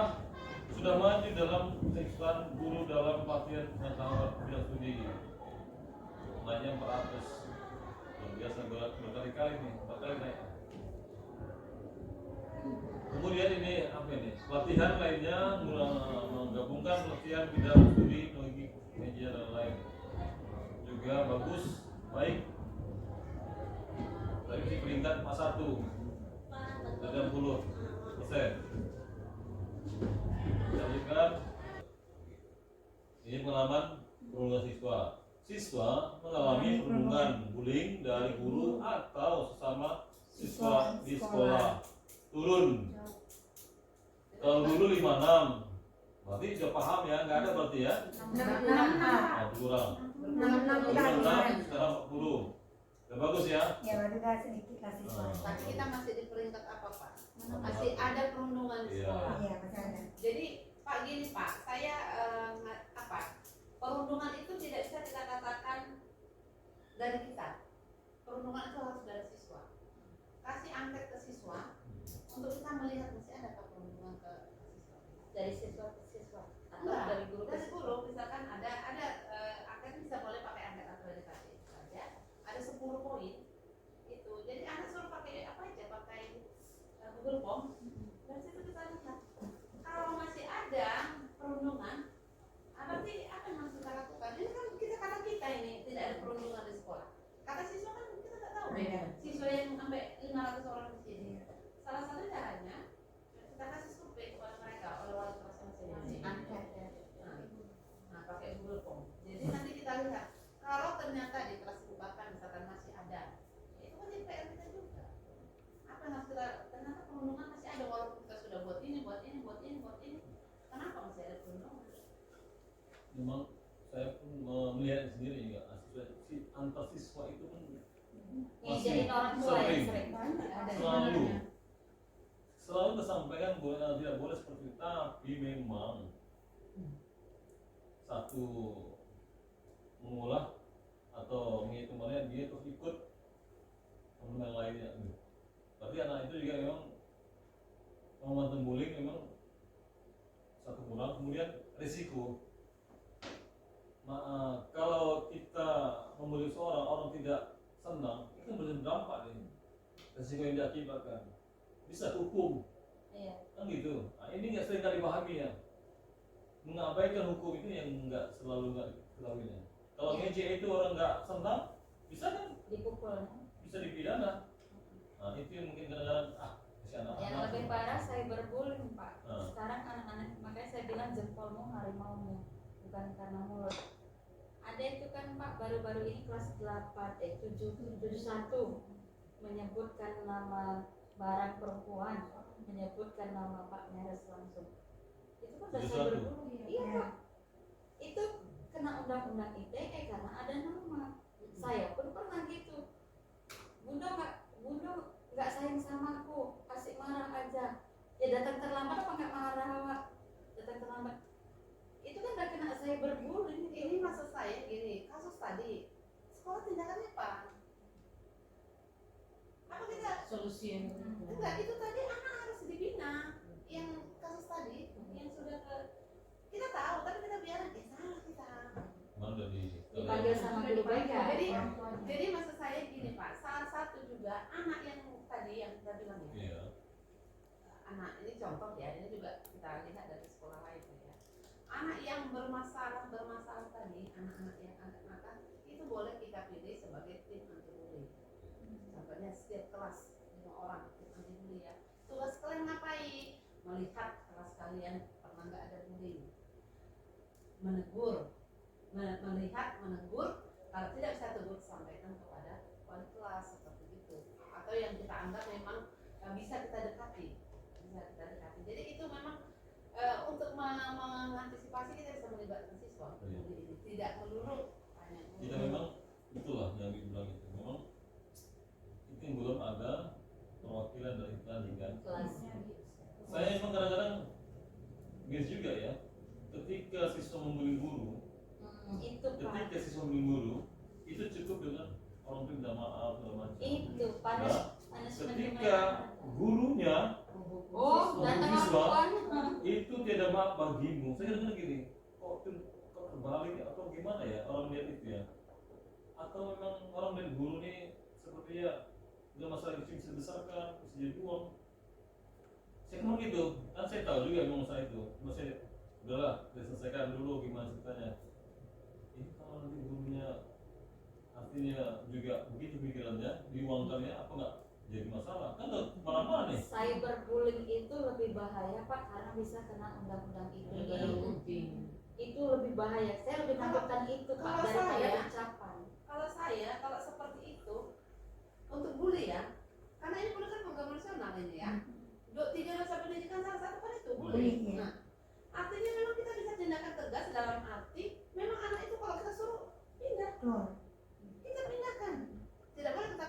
sudah maju dalam keikutsertaan guru dalam pelatihan pengetahuan bidang studi. Naiknya 400. Luar biasa, berkali-kali nih, 4 kali naik. Kemudian ini apa ini? Pelatihan lainnya menggabungkan pelatihan bidang studi, teknologi, media dan lain. Juga bagus, baik. Tadi di peringkat 41, 30%. Lanjutkan. Ini pengalaman perundungan siswa. Siswa mengalami perundungan bullying dari guru atau sesama siswa di sekolah. Turun. Kalau dulu 56, berarti sudah paham ya, nggak ada berarti ya? 66 Pak. Kurang. 66 Dulu kan. 6, sekarang 40. Udah bagus. bagus ya. Ya baru udah sedikit lah siswa. Tapi kita masih di peringkat apa Pak? Masih ada perundungan di Iya. sekolah. Iya masih ada. Jadi Pak gini Pak, saya perundungan itu tidak bisa kita katakan dari kita. Perundungan itu harus dari siswa. Kasih angket ke siswa untuk kita melihat masih ada apa perundungan ke siswa. Dari siswa ke siswa atau Enggak, dari guru ke dari siswa? guru misalkan ada angket bisa boleh pakai angket akreditasi itu saja. Ada 10 poin itu. Jadi anak suruh pakai apa aja, pakai Google Form. Dan situ kita lihat kalau masih ada perundungan, berarti apa yang harus kita lakukan? Ini kan kata kita ini tidak ada perundungan di sekolah. Kata siswa kan kita tidak tahu beda. Siswa yang sampai 500 orang di sini. Salah satu caranya kita kasih survei kepada mereka oleh wali kelas masing-masing. Angkat ya. Nah, pakai Google Form. Jadi nanti kita lihat kalau ternyata di kelas bukakan misalkan masih ada, itu kan jadi PR kita juga. Apa yang harus kita, ternyata perundungan masih ada walaupun kita sudah buat ini. Kenapa masih ada perundungan? Memang saya pun melihat sendiri juga antar siswa itu kan Jadi orang tua yang sering. selalu tersampaikan tidak boleh seperti itu, tapi memang satu mengolah atau menghitung mana dia terus ikut teman yang lainnya. Berarti anak itu juga memang momentum bullying memang satu kurang, kemudian risiko. Kalau kita membuli seorang, orang tidak senang, itu berdampak nih. Risiko yang diakibatkan bisa hukum, Iya. kan gitu. Nah, ini nggak sering kali dipahami ya. Mengabaikan hukum itu yang nggak selalu nggak diketahuinya. Kalau Iya. ngejek itu orang nggak senang, bisa kan? Dipukul. Bisa dipidana. Nah itu yang mungkin kadang-kadang si anak-anak. Yang lebih parah cyberbullying Pak. Ah. Sekarang anak-anak, makanya saya bilang jempolmu harimaumu, bukan karena mulut. Ada itu kan Pak baru-baru ini kelas 771 menyebutkan nama barang perempuan, menyebutkan nama Pak Meres langsung. Itu kan udah 71. cyberbullying. Iya Pak. Itu kena undang-undang ITE karena ada nama. Saya pun pernah gitu. Bunda nggak sayang sama aku, kasih marah aja. Ya datang terlambat apa nggak marah Pak? Datang terlambat. Itu kan udah kena cyberbullying. Ini maksud saya gini, kasus tadi sekolah tindakannya apa? Apa kita Solusi yang enggak, itu tadi anak harus dibina. Yang kasus tadi yang sudah ke kita tahu tapi kita biarin salah kita. Mana dari Dipanggil sama guru BK. Jadi maksud saya gini Pak, salah satu juga anak yang tadi yang kita bilang ya. Iya. Anak ini contoh ya, ini juga kita lihat dari sekolah lain ya. Anak yang bermasalah tadi, anak-anak yang agak nakal itu boleh kita pilih sebagai tim anti bully. Contohnya setiap kelas 5 orang tim anti bully ya. Tugas kalian ngapain? Melihat kelas kalian pernah nggak ada bullying, menegur, menegur. Kalau tidak bisa tegur, sampaikan kepada wali kelas seperti itu. Atau yang kita anggap memang bisa kita dekati. Jadi itu memang untuk mengantisipasi kita bisa melibatkan siswa. Iya. Tidak melulu hanya Kita memang itulah yang dibilang itu. Memang itu yang belum ada perwakilan dari pertandingan. Kelasnya. Saya memang kadang-kadang miris juga ya. Ketika siswa membuli guru, Itu Pak. ketika siswa membuli guru, itu cukup dengan orang tua minta maaf segala macam. Itu Nah, punishment ketika gurunya Oh, datang siswa lakukan. itu tidak maaf bagimu. Saya kadang-kadang gini, kok terbalik atau gimana ya orang lihat itu ya? Atau memang orang lihat guru nih sepertinya udah masalah kecil bisa dibesarkan, bisa jadi uang. Saya kan gitu, kan saya tahu juga memang masalah itu. Cuma saya udahlah, saya selesaikan dulu gimana ceritanya. Ini kalau nanti gurunya artinya juga begitu pikirannya, diuangkannya apa enggak jadi masalah? Kan udah kemana-mana nih. Cyberbullying itu lebih bahaya Pak karena bisa kena undang-undang ITE. Itu lebih bahaya. Saya lebih takutkan itu Pak kalau daripada saya- ucapan. kalau seperti itu untuk bully ya, karena ini bully kan program nasional ini ya. 3 dosa pendidikan salah satu kan itu bully. Bully, iya. Nah, artinya memang kita bisa tindakan tegas dalam arti memang anak itu kalau kita suruh pindah, Betul. kita pindahkan. Tidak boleh kita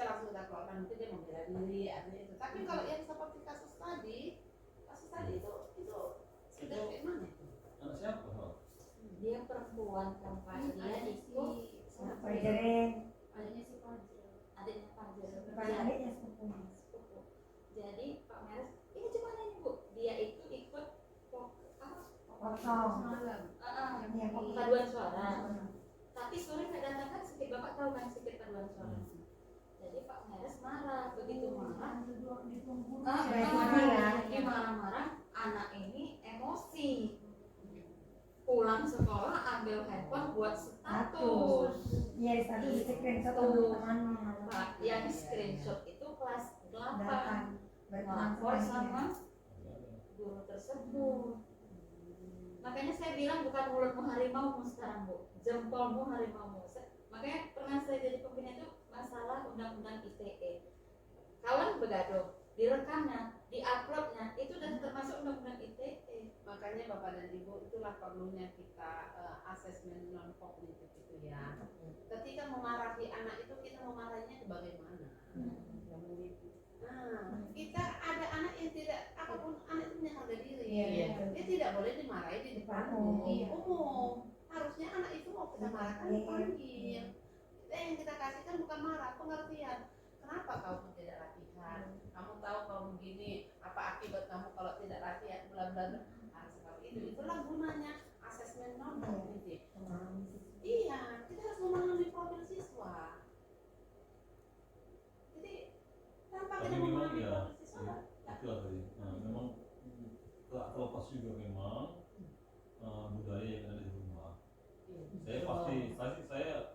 langsung kita keluarkan, mungkin dia membela diri artinya itu. Tapi kalau yang seperti kasus tadi itu sudah kayak mana itu? Anak siapa? Oh. Dia perempuan kan Pak, dia ikut Pelajarin. adanya si Fajr. adiknya Fajar. Bukan adiknya sepupunya. Sepupu. Jadi Pak Meres, ini cuma ini Bu, dia itu ikut Kosong. Semalam. Iya, paduan suara. Tapi sore nggak datang kan sedikit, Bapak tahu kan sedikit paduan suara. Jadi Pak Meres marah, begitu marah. Dia marah-marah, anak ini emosi. Pulang sekolah ambil handphone buat status. Iya, status di screenshot Tuh. teman-teman. Pak, yang di screenshot itu kelas 8 Datang. melapor sama guru tersebut. Makanya saya bilang bukan mulutmu harimaumu sekarang Bu, jempolmu harimaumu. Makanya pernah saya jadi pembina itu masalah undang-undang ITE. Kawan begaduh, direkamnya, diuploadnya, itu sudah termasuk undang-undang ITE. Makanya Bapak dan Ibu, itulah perlunya kita asesmen non kognitif itu ya. Ketika memarahi anak itu, kita memarahinya bagaimana? Nah, kita ada anak yang tidak, apapun anak itu punya harga diri. Iya. Dia tidak boleh dimarahi di depan umum. Harusnya anak itu mau kita marahkan dipanggil. Kita yang kita kasihkan bukan marah, pengertian. Kenapa kamu tidak latihan? Kamu tahu kamu begini, apa akibat kamu kalau tidak latihan? Bla bla bla. Nah, seperti itu. Itulah gunanya asesmen non kognitif. Iya, kita harus memahami profil siswa. Jadi tanpa Tapi kita memang memahami ya, profil siswa, itulah tadi. Nah, memang terlepas juga memang budaya yang ada di rumah. Saya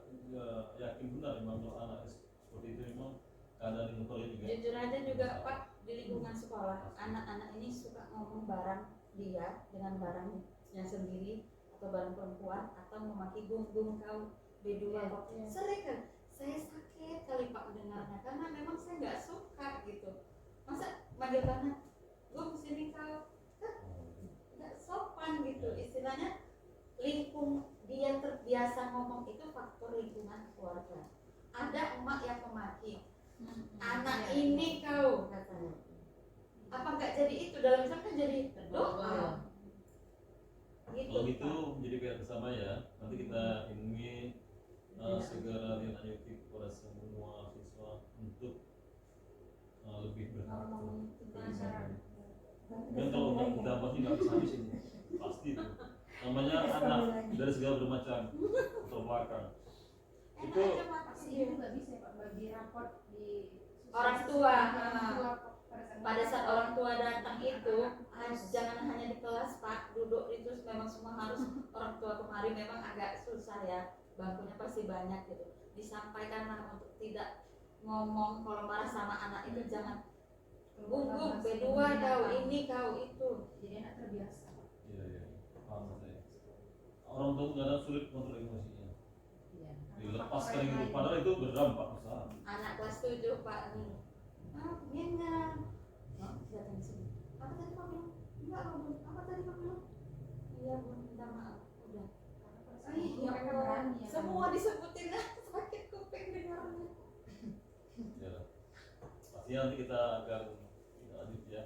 yakin benar memang kalau anak seperti itu memang keadaan lingkungan juga. Jujur aja juga Pak, di lingkungan sekolah, anak-anak ini suka ngomong barang dia dengan barangnya sendiri atau barang perempuan atau memaki gunggung kau B2 kok. Sering kan, saya sakit kali Pak mendengarnya karena memang saya nggak suka gitu. Masa manggil tangan, gung sini kau, kan nggak sopan gitu. Istilahnya dia terbiasa ngomong itu faktor lingkungan keluarga. Ada emak yang memaki, anak ini kau katanya. Apa nggak jadi itu dalam Islam kan jadi doa. Gitu. Kalau gitu menjadi PR bersama ya. Nanti kita ini segera dilanjuti kepada semua siswa untuk lebih berhati. Dan kalau nggak kita pasti nggak bisa habis ini, pasti itu. Namanya anak dari segala bermacam terbelakang. Itu Pasti dia juga bisa Pak bagi raport di Orang tua. pada Pada saat orang tua datang itu jangan hanya di kelas Pak, duduk itu memang semua harus orang tua kemarin memang agak susah ya, bangkunya pasti banyak gitu. Disampaikanlah untuk tidak ngomong kalau marah sama anak itu jangan gunggung B2 kau ini kau itu. jadi anak terbiasa. iya, paham saya. Orang tua kadang sulit kontrol emosinya. Iya. Dilepaskan itu, padahal itu berdampak besar. Anak kelas 7 Pak nih. Nyengat. Datang sini. Apa tadi Pak bilang? Enggak Bun. Apa tadi Pak bilang? Iya Bun, minta maaf. Udah. Ya Allah, semua disebutin lah, sakit kuping dengarnya. Ya, pasti nanti kita akan lanjut ya.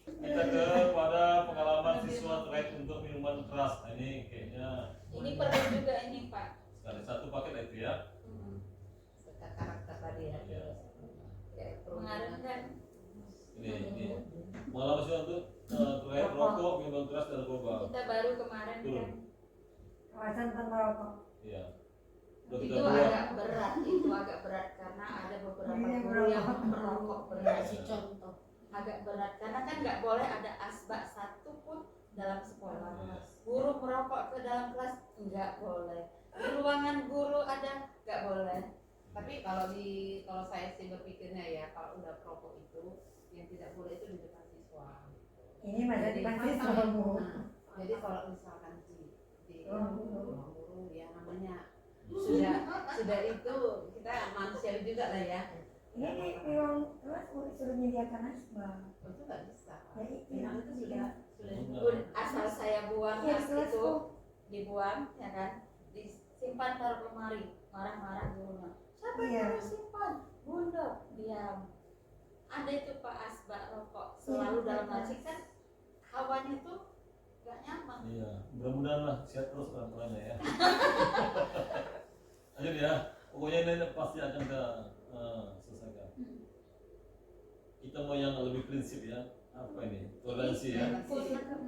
Kita kepada pengalaman siswa terkait untuk minuman keras. Nah, ini kayaknya Ini perlu juga ini Pak. sekali satu paket itu ya. Serta karakter tadi ya. Iya. Kemarin kan Ini pengalaman siswa untuk terkait rokok, minuman keras dan narkoba. kita baru kemarin kan Kawasan tentang merokok. Iya. Udah itu kita buat. agak berat karena ada beberapa guru yang merokok berat. contoh. Agak berat karena kan nggak boleh ada asbak satu pun dalam sekolah. Guru merokok ke dalam kelas nggak boleh. Di ruangan guru ada nggak boleh. Tapi kalau saya sih berpikirnya ya, kalau udah perokok itu yang tidak boleh itu di depan siswa. Ini masih di siswa Bu. Nah, jadi kalau misalkan di Ruang guru ya namanya sudah itu kita manusiawi juga lah ya. Ini ruang kelas suruh menyediakan asbak. Itu nggak bisa. Ya itu Memang itu sudah Asal saya buang Iya, tas kelas itu Bu. dibuang ya kan, disimpan taruh lemari, marah-marah gurunya. Siapa Iya. yang harus simpan? Bunda diam. Ada itu Pak asbak rokok selalu dalam nasi kan hawanya tuh gak nyaman. Iya, mudah-mudahan lah sehat terus pelan-pelan ya. Ayo ya, pokoknya ini pasti akan kita selesaikan. Kita mau yang lebih prinsip ya. Apa ini? Toleransi ya.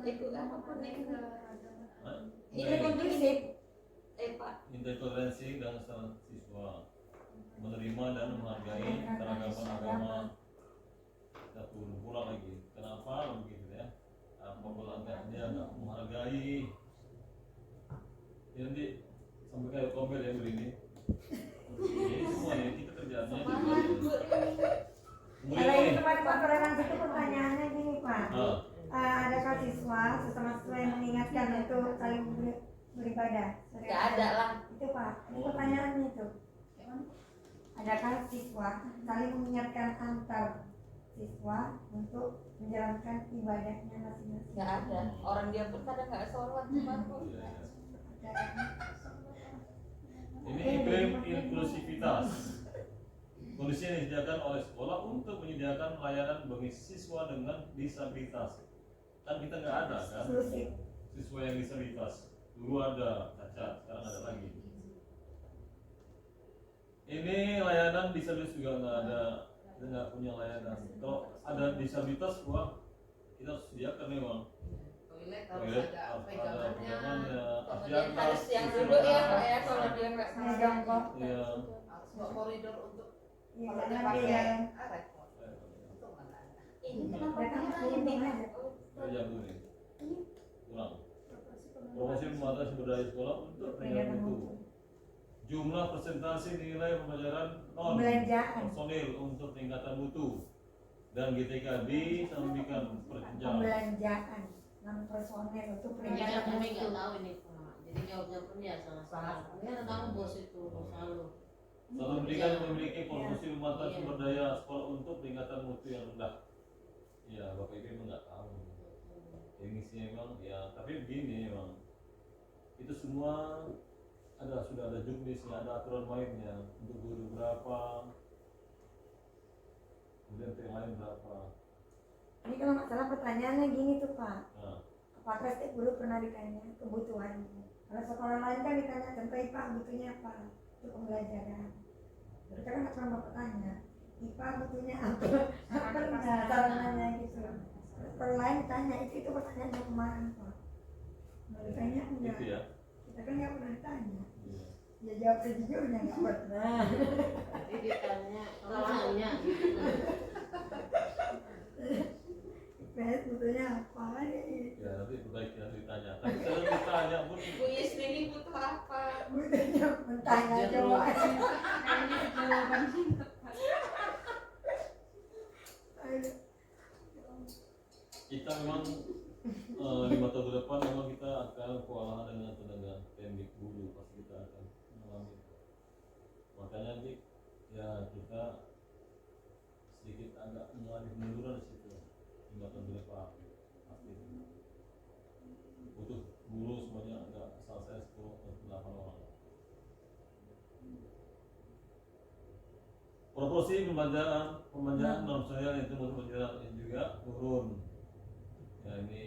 Ikut apapun itu. Hah? Ini prinsip. Pak. Minta toleransi dan sama siswa, menerima dan menghargai keragaman agama. Kita turun pula lagi. Kenapa begitu ya? Apabila dia nggak menghargai, ya nanti sampai kayak kompel ya begini. Ini semua ya kita kerjaannya juga. Kalau ini kemarin Pak toleransi itu pertanyaannya gini Pak. Adakah siswa sesama siswa yang mengingatkan untuk saling beribadah? Gak ada lah. Itu Pak, itu pertanyaannya itu. Adakah siswa saling mengingatkan antar siswa untuk menjalankan ibadahnya masing-masing? Gak ada. Orang dia pun kadang gak sholat cuma Ini iklim inklusivitas. Kondisi yang disediakan oleh sekolah untuk menyediakan layanan bagi siswa dengan disabilitas. Kan kita nggak ada kan siswa yang disabilitas. Dulu ada cacat, sekarang ada lagi. Ini layanan disabilitas juga nggak ada, kita nggak punya layanan. Kalau ada disabilitas, wah kita harus sediakan memang. Toilet Toilet harus ada harus ada pegangannya, pegangannya. kemudian harus yang duduk ya Pak ya kalau dia nggak Yang jongkok. Iya. harus bawa koridor untuk Iya, kalau dia nanti pakai ya. repot. Untung nggak ada. ini kenapa Mereka dia harus ini aja. Kerja dulu nih. Ulang. Promosi pemantauan sumber daya sekolah untuk peringatan mutu. Jumlah presentasi nilai pembelajaran non Pembelanjaan. personil untuk peningkatan mutu dan GTKB sampaikan perjenjang. Pembelanjaan non personel untuk Kami peringatan nggak mutu. tahu ini Pak. Jadi jawabnya pun ya salah. Ini kan tahu bos itu selalu. Satu pendidikan yang memiliki promosi pemantauan sumber daya sekolah untuk peningkatan mutu yang rendah. Ya, Bapak Ibu memang nggak tahu. Ini sih memang ya, tapi begini memang itu semua sudah ada juknisnya, ada aturan mainnya untuk guru berapa, kemudian yang lain berapa. Ini kalau masalah pertanyaannya gini tuh Pak. Nah, Apakah setiap guru pernah ditanya kebutuhannya? Kalau sekolah lain kan ditanya contoh IPA butuhnya apa untuk pembelajaran. Kita kan pernah Bapak tanya IPA butuhnya apa? Pernah sarananya gitu. Sekolah lain ditanya itu pertanyaan yang kemarin Pak. Mau ditanya enggak? gitu ya. Kita kan nggak pernah ditanya. Iya. Ya jawab sejujurnya nggak pernah. Jadi ditanya, kalau nanya gitu. IPS butuhnya apa nih? Ya nanti perbaiki nanti ditanya. Tapi kalau ditanya pun Bu Yusri ini butuh apa? Butuhnya mentanya coba. Ini jawaban Ayo. kita memang 5 tahun ke depan memang kita akan kewalahan dengan tenaga teknik dulu, pasti kita akan mengalami. Makanya nanti ya kita sedikit agak mengalami penurunan di situ 5 tahun ke depan pasti butuh guru semuanya agak selesai 10 atau 8 orang. Proporsi pembelanjaan non sosial itu berjalan juga turun. Ya ini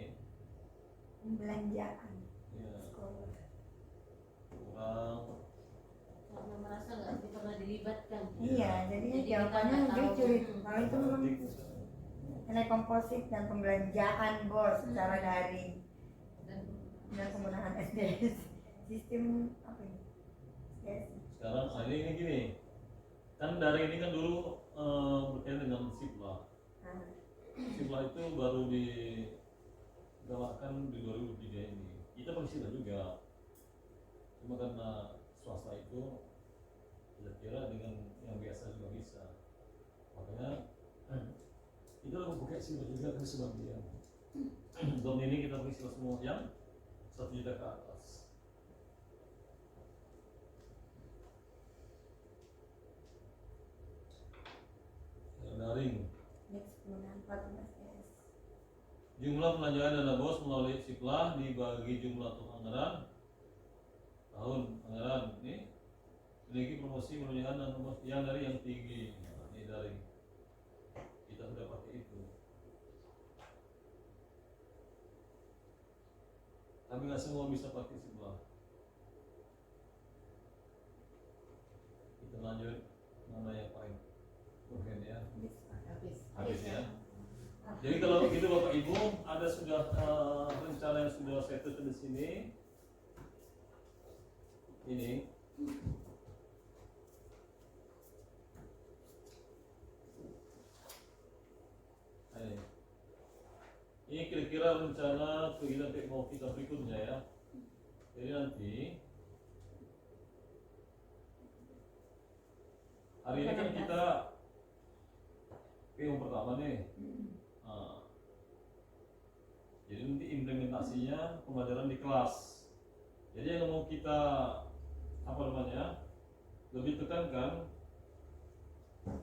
Pembelanjaan ya sekolah. kurang. Karena merasa nggak pernah dilibatkan. Iya, jadinya Jadi jawabannya kita nggak jujur tahu. itu. Kalau itu memang nilai komposit dan pembelanjaan bos secara daring dan penggunaan SDS sistem apa ini? SDS. Sekarang ini gini, kan dari ini kan dulu berkaitan dengan siplah. Nah, Siplah itu baru digalakkan di 2003 ini. Kita pakai siplah juga, cuma karena swasta itu kita kira dengan yang biasa juga bisa. Makanya kita pakai siplah juga kan sebagian. Tahun ini kita pakai siplah semua yang 1 juta ke atas. Daring. next penggunaan 14 DS. Jumlah pelanjangan dana bos melalui siplah dibagi jumlah anggaran tahun anggaran ini memiliki promosi pelanjangan dana bos yang dari yang tinggi. Nah, daring. Kita sudah pakai itu. Tapi nggak semua bisa pakai sebelah. Kita lanjut mana yang paling urgen ya. Habis ya. Jadi kalau begitu Bapak Ibu ada sudah rencana yang sudah saya tutup di sini. Ini. Ini kira-kira rencana kegiatan PMO kita berikutnya ya. Jadi nanti hari ini kan kita PMO pertama nih. Jadi nanti implementasinya pembelajaran di kelas. Jadi yang mau kita lebih tekankan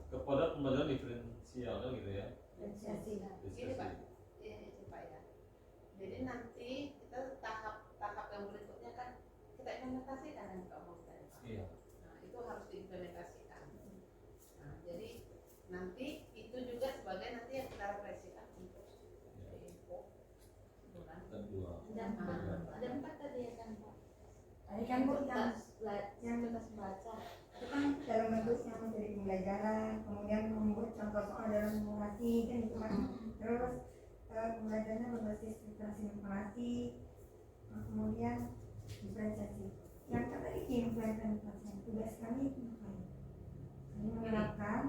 kepada pembelajaran diferensial kan gitu ya. Diferensiasi. Gini Pak, ini Pak ya. Jadi nanti kita tahap yang berikutnya kan kita implementasikan yang kita omongkan. Iya. Nah itu harus diimplementasikan. Nah jadi nanti itu juga sebagai nanti yang kita refleksikan untuk info bulan. Dan dua. Ada 4 tadi ya kan Pak? Tadi kan Bu yang tugas baca. itu kan dalam bentuknya menjadi pembelajaran, kemudian membuat contoh soal dalam simulasi kan gitu kan. Terus pembelajarannya berbasis literasi informasi, kemudian diferensiasi. Yang tadi implementasi tugas kami itu apa? Kami menerapkan.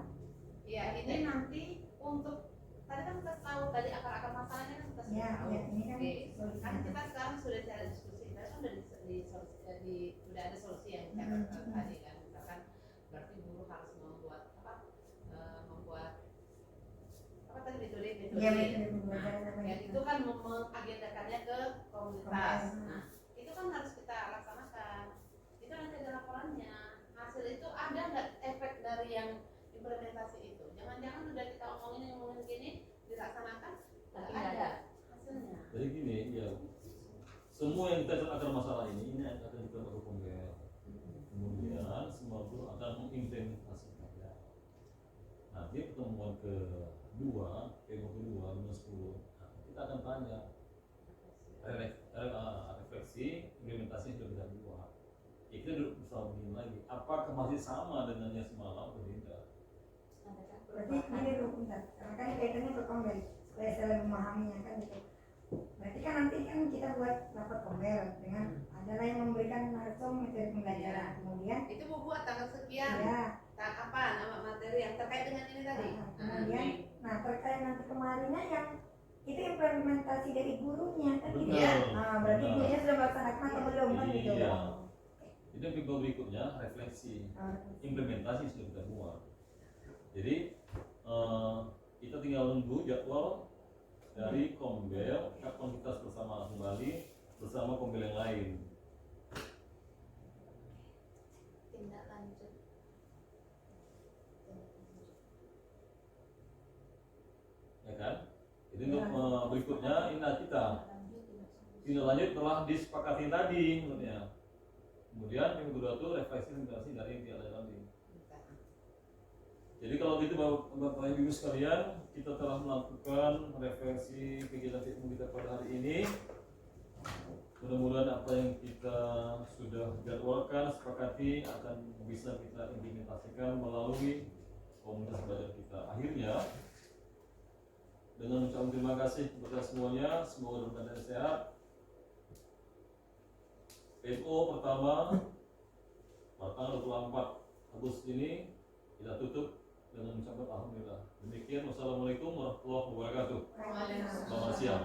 Ya ini nanti untuk tadi kan kita tahu tadi akar-akar masalahnya kan kita sudah Ya, tahu. ya, ini kan Oke. solusinya. Kan kita sekarang sudah cara diskusi, kita kan sudah ada solusi yang kita tadi kan, misalkan berarti guru harus membuat tadi metode Ya, metode pembelajaran apa ya itu? itu kan mengagendakannya ke komunitas. Nah itu kan harus kita laksanakan. Itu nanti ada laporannya. Hasil itu ada nggak efek dari yang implementasi itu? Jangan-jangan udah kita omongin gini dilaksanakan Tapi nggak nggak ada ada. hasilnya. Jadi gini ya, semua yang kita akar masalah ini akan kita lakukan pembelajaran. Kemudian semua itu akan mengimplementasikannya. Nanti pertemuan kedua, minus 10, kita akan tanya refleksi implementasi yang sudah kita buat. Ya, kita duduk bersama begini lagi. Apakah masih sama dengan yang semalam atau tidak? Berarti ini dulu bentar, karena kan kaitannya ke kombel supaya saya lebih memahaminya kan gitu. Berarti kan nanti kan kita buat rapat kombel dengan adalah yang memberikan langsung metode pembelajaran, kemudian Itu mau buat tanggal sekian. ya, Apa nama materi yang terkait dengan ini tadi? kemudian nah terkait nanti kemarinnya yang itu implementasi dari gurunya kan gitu. Betul. Nah, berarti Benar. gurunya sudah melaksanakan atau belum kan gitu. Iya. Itu yang berikutnya refleksi. Implementasi sudah kita buat. Jadi kita tinggal nunggu jadwal dari kombel kapan kita bersama kembali bersama kombel yang lain. Tindak lanjut. Ya kan? Jadi untuk berikutnya ini kita tindak lanjut telah disepakati tadi menurutnya. Kemudian yang kedua itu refleksi implementasi dari yang tidak tadi. Jadi kalau gitu Bapak Ibu sekalian, kita telah melakukan refleksi kegiatan kita pada hari ini. Mudah-mudahan apa yang kita sudah jadwalkan, sepakati akan bisa kita implementasikan melalui komunitas belajar kita. Akhirnya, dengan mengucapkan terima kasih kepada semuanya, semoga dalam keadaan sehat. PMO pertama pada tanggal 24 Agustus ini kita tutup dengan mengucapkan alhamdulillah. Demikian, wassalamualaikum warahmatullahi wabarakatuh. Selamat siang.